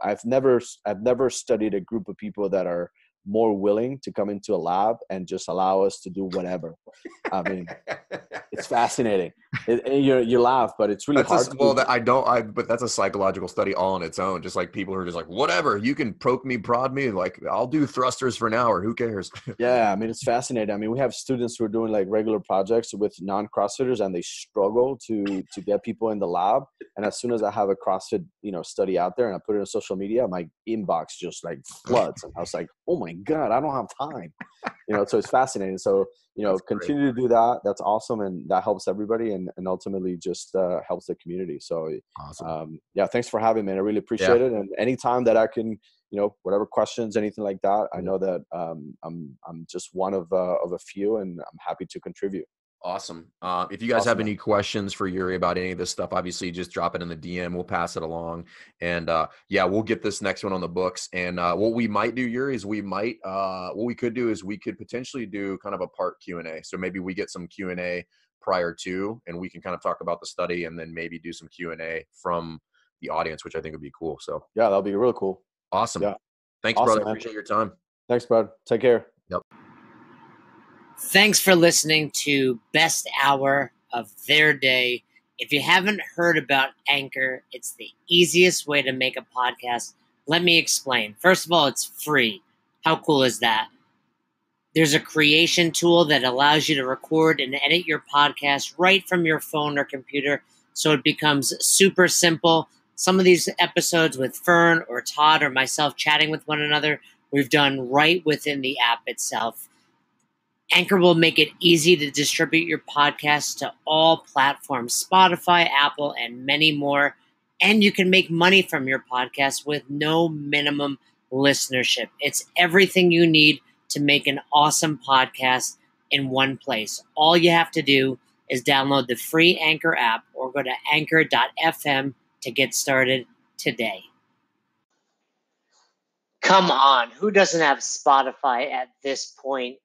Speaker 2: I've never studied a group of people that are more willing to come into a lab and just allow us to do whatever. I mean, It's fascinating. You laugh, but it's really hard.
Speaker 1: But that's a psychological study all on its own. Just like people who are just like, whatever, you can poke me, prod me. Like, I'll do thrusters for an hour. Who cares?
Speaker 2: Yeah, I mean, it's fascinating. I mean, we have students who are doing like regular projects with non-CrossFitters, and they struggle to get people in the lab. And as soon as I have a CrossFit, study out there and I put it on social media, my inbox just like floods. And I was like, oh my God, I don't have time. So it's fascinating. So, continue to do that. That's awesome. And that helps everybody and ultimately just helps the community. So,
Speaker 1: awesome.
Speaker 2: Yeah, thanks for having me. I really appreciate it. And anytime that I can, whatever questions, anything like that, I know that I'm just one of a few, and I'm happy to contribute.
Speaker 1: Awesome. If you guys have any questions for Yuri about any of this stuff, obviously just drop it in the DM. We'll pass it along. And we'll get this next one on the books. And what we might do, Yuri, is what we could do is we could potentially do kind of a part Q&A. So maybe we get some Q&A prior to, and we can kind of talk about the study and then maybe do some Q&A from the audience, which I think would be cool. So
Speaker 2: yeah, that'll be real cool.
Speaker 1: Awesome.
Speaker 2: Yeah.
Speaker 1: Thanks, brother. I appreciate your time.
Speaker 2: Thanks, bud. Take care.
Speaker 1: Yep.
Speaker 3: Thanks for listening to Best Hour of Their Day. If you haven't heard about Anchor, it's the easiest way to make a podcast. Let me explain. First of all, it's free. How cool is that? There's a creation tool that allows you to record and edit your podcast right from your phone or computer, so it becomes super simple. Some of these episodes with Fern or Todd or myself chatting with one another, we've done right within the app itself. Anchor will make it easy to distribute your podcast to all platforms, Spotify, Apple, and many more. And you can make money from your podcast with no minimum listenership. It's everything you need to make an awesome podcast in one place. All you have to do is download the free Anchor app or go to anchor.fm to get started today. Come on, who doesn't have Spotify at this point?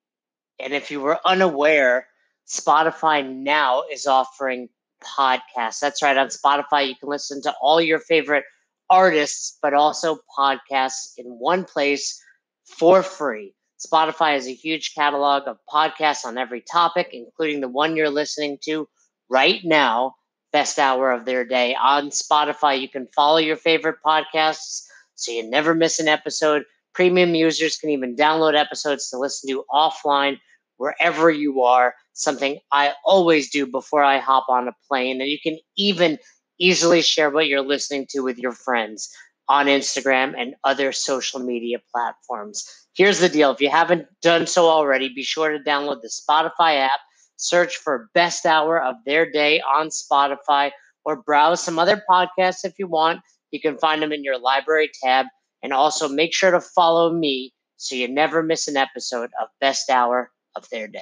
Speaker 3: And if you were unaware, Spotify now is offering podcasts. That's right. On Spotify, you can listen to all your favorite artists, but also podcasts in one place for free. Spotify has a huge catalog of podcasts on every topic, including the one you're listening to right now, Best Hour of Their Day. On Spotify, you can follow your favorite podcasts so you never miss an episode. Premium users can even download episodes to listen to offline wherever you are, something I always do before I hop on a plane. And you can even easily share what you're listening to with your friends on Instagram and other social media platforms. Here's the deal. If you haven't done so already, be sure to download the Spotify app, search for Best Hour of Their Day on Spotify, or browse some other podcasts if you want. You can find them in your library tab. And also make sure to follow me so you never miss an episode of Best Hour of Their Day.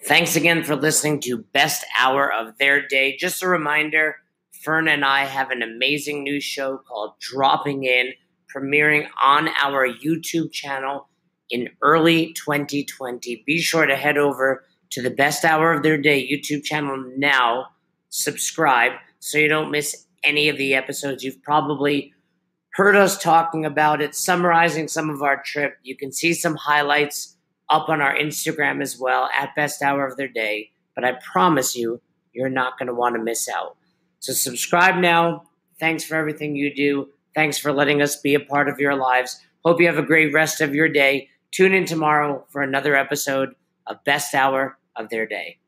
Speaker 3: Thanks again for listening to Best Hour of Their Day. Just a reminder, Fern and I have an amazing new show called Dropping In, premiering on our YouTube channel in early 2020. Be sure to head over to the Best Hour of Their Day YouTube channel now. Subscribe so you don't miss any of the episodes. You've probably heard us talking about it, summarizing some of our trip. You can see some highlights up on our Instagram as well at Best Hour of Their Day. But I promise you, you're not going to want to miss out. So subscribe now. Thanks for everything you do. Thanks for letting us be a part of your lives. Hope you have a great rest of your day. Tune in tomorrow for another episode of Best Hour of Their Day.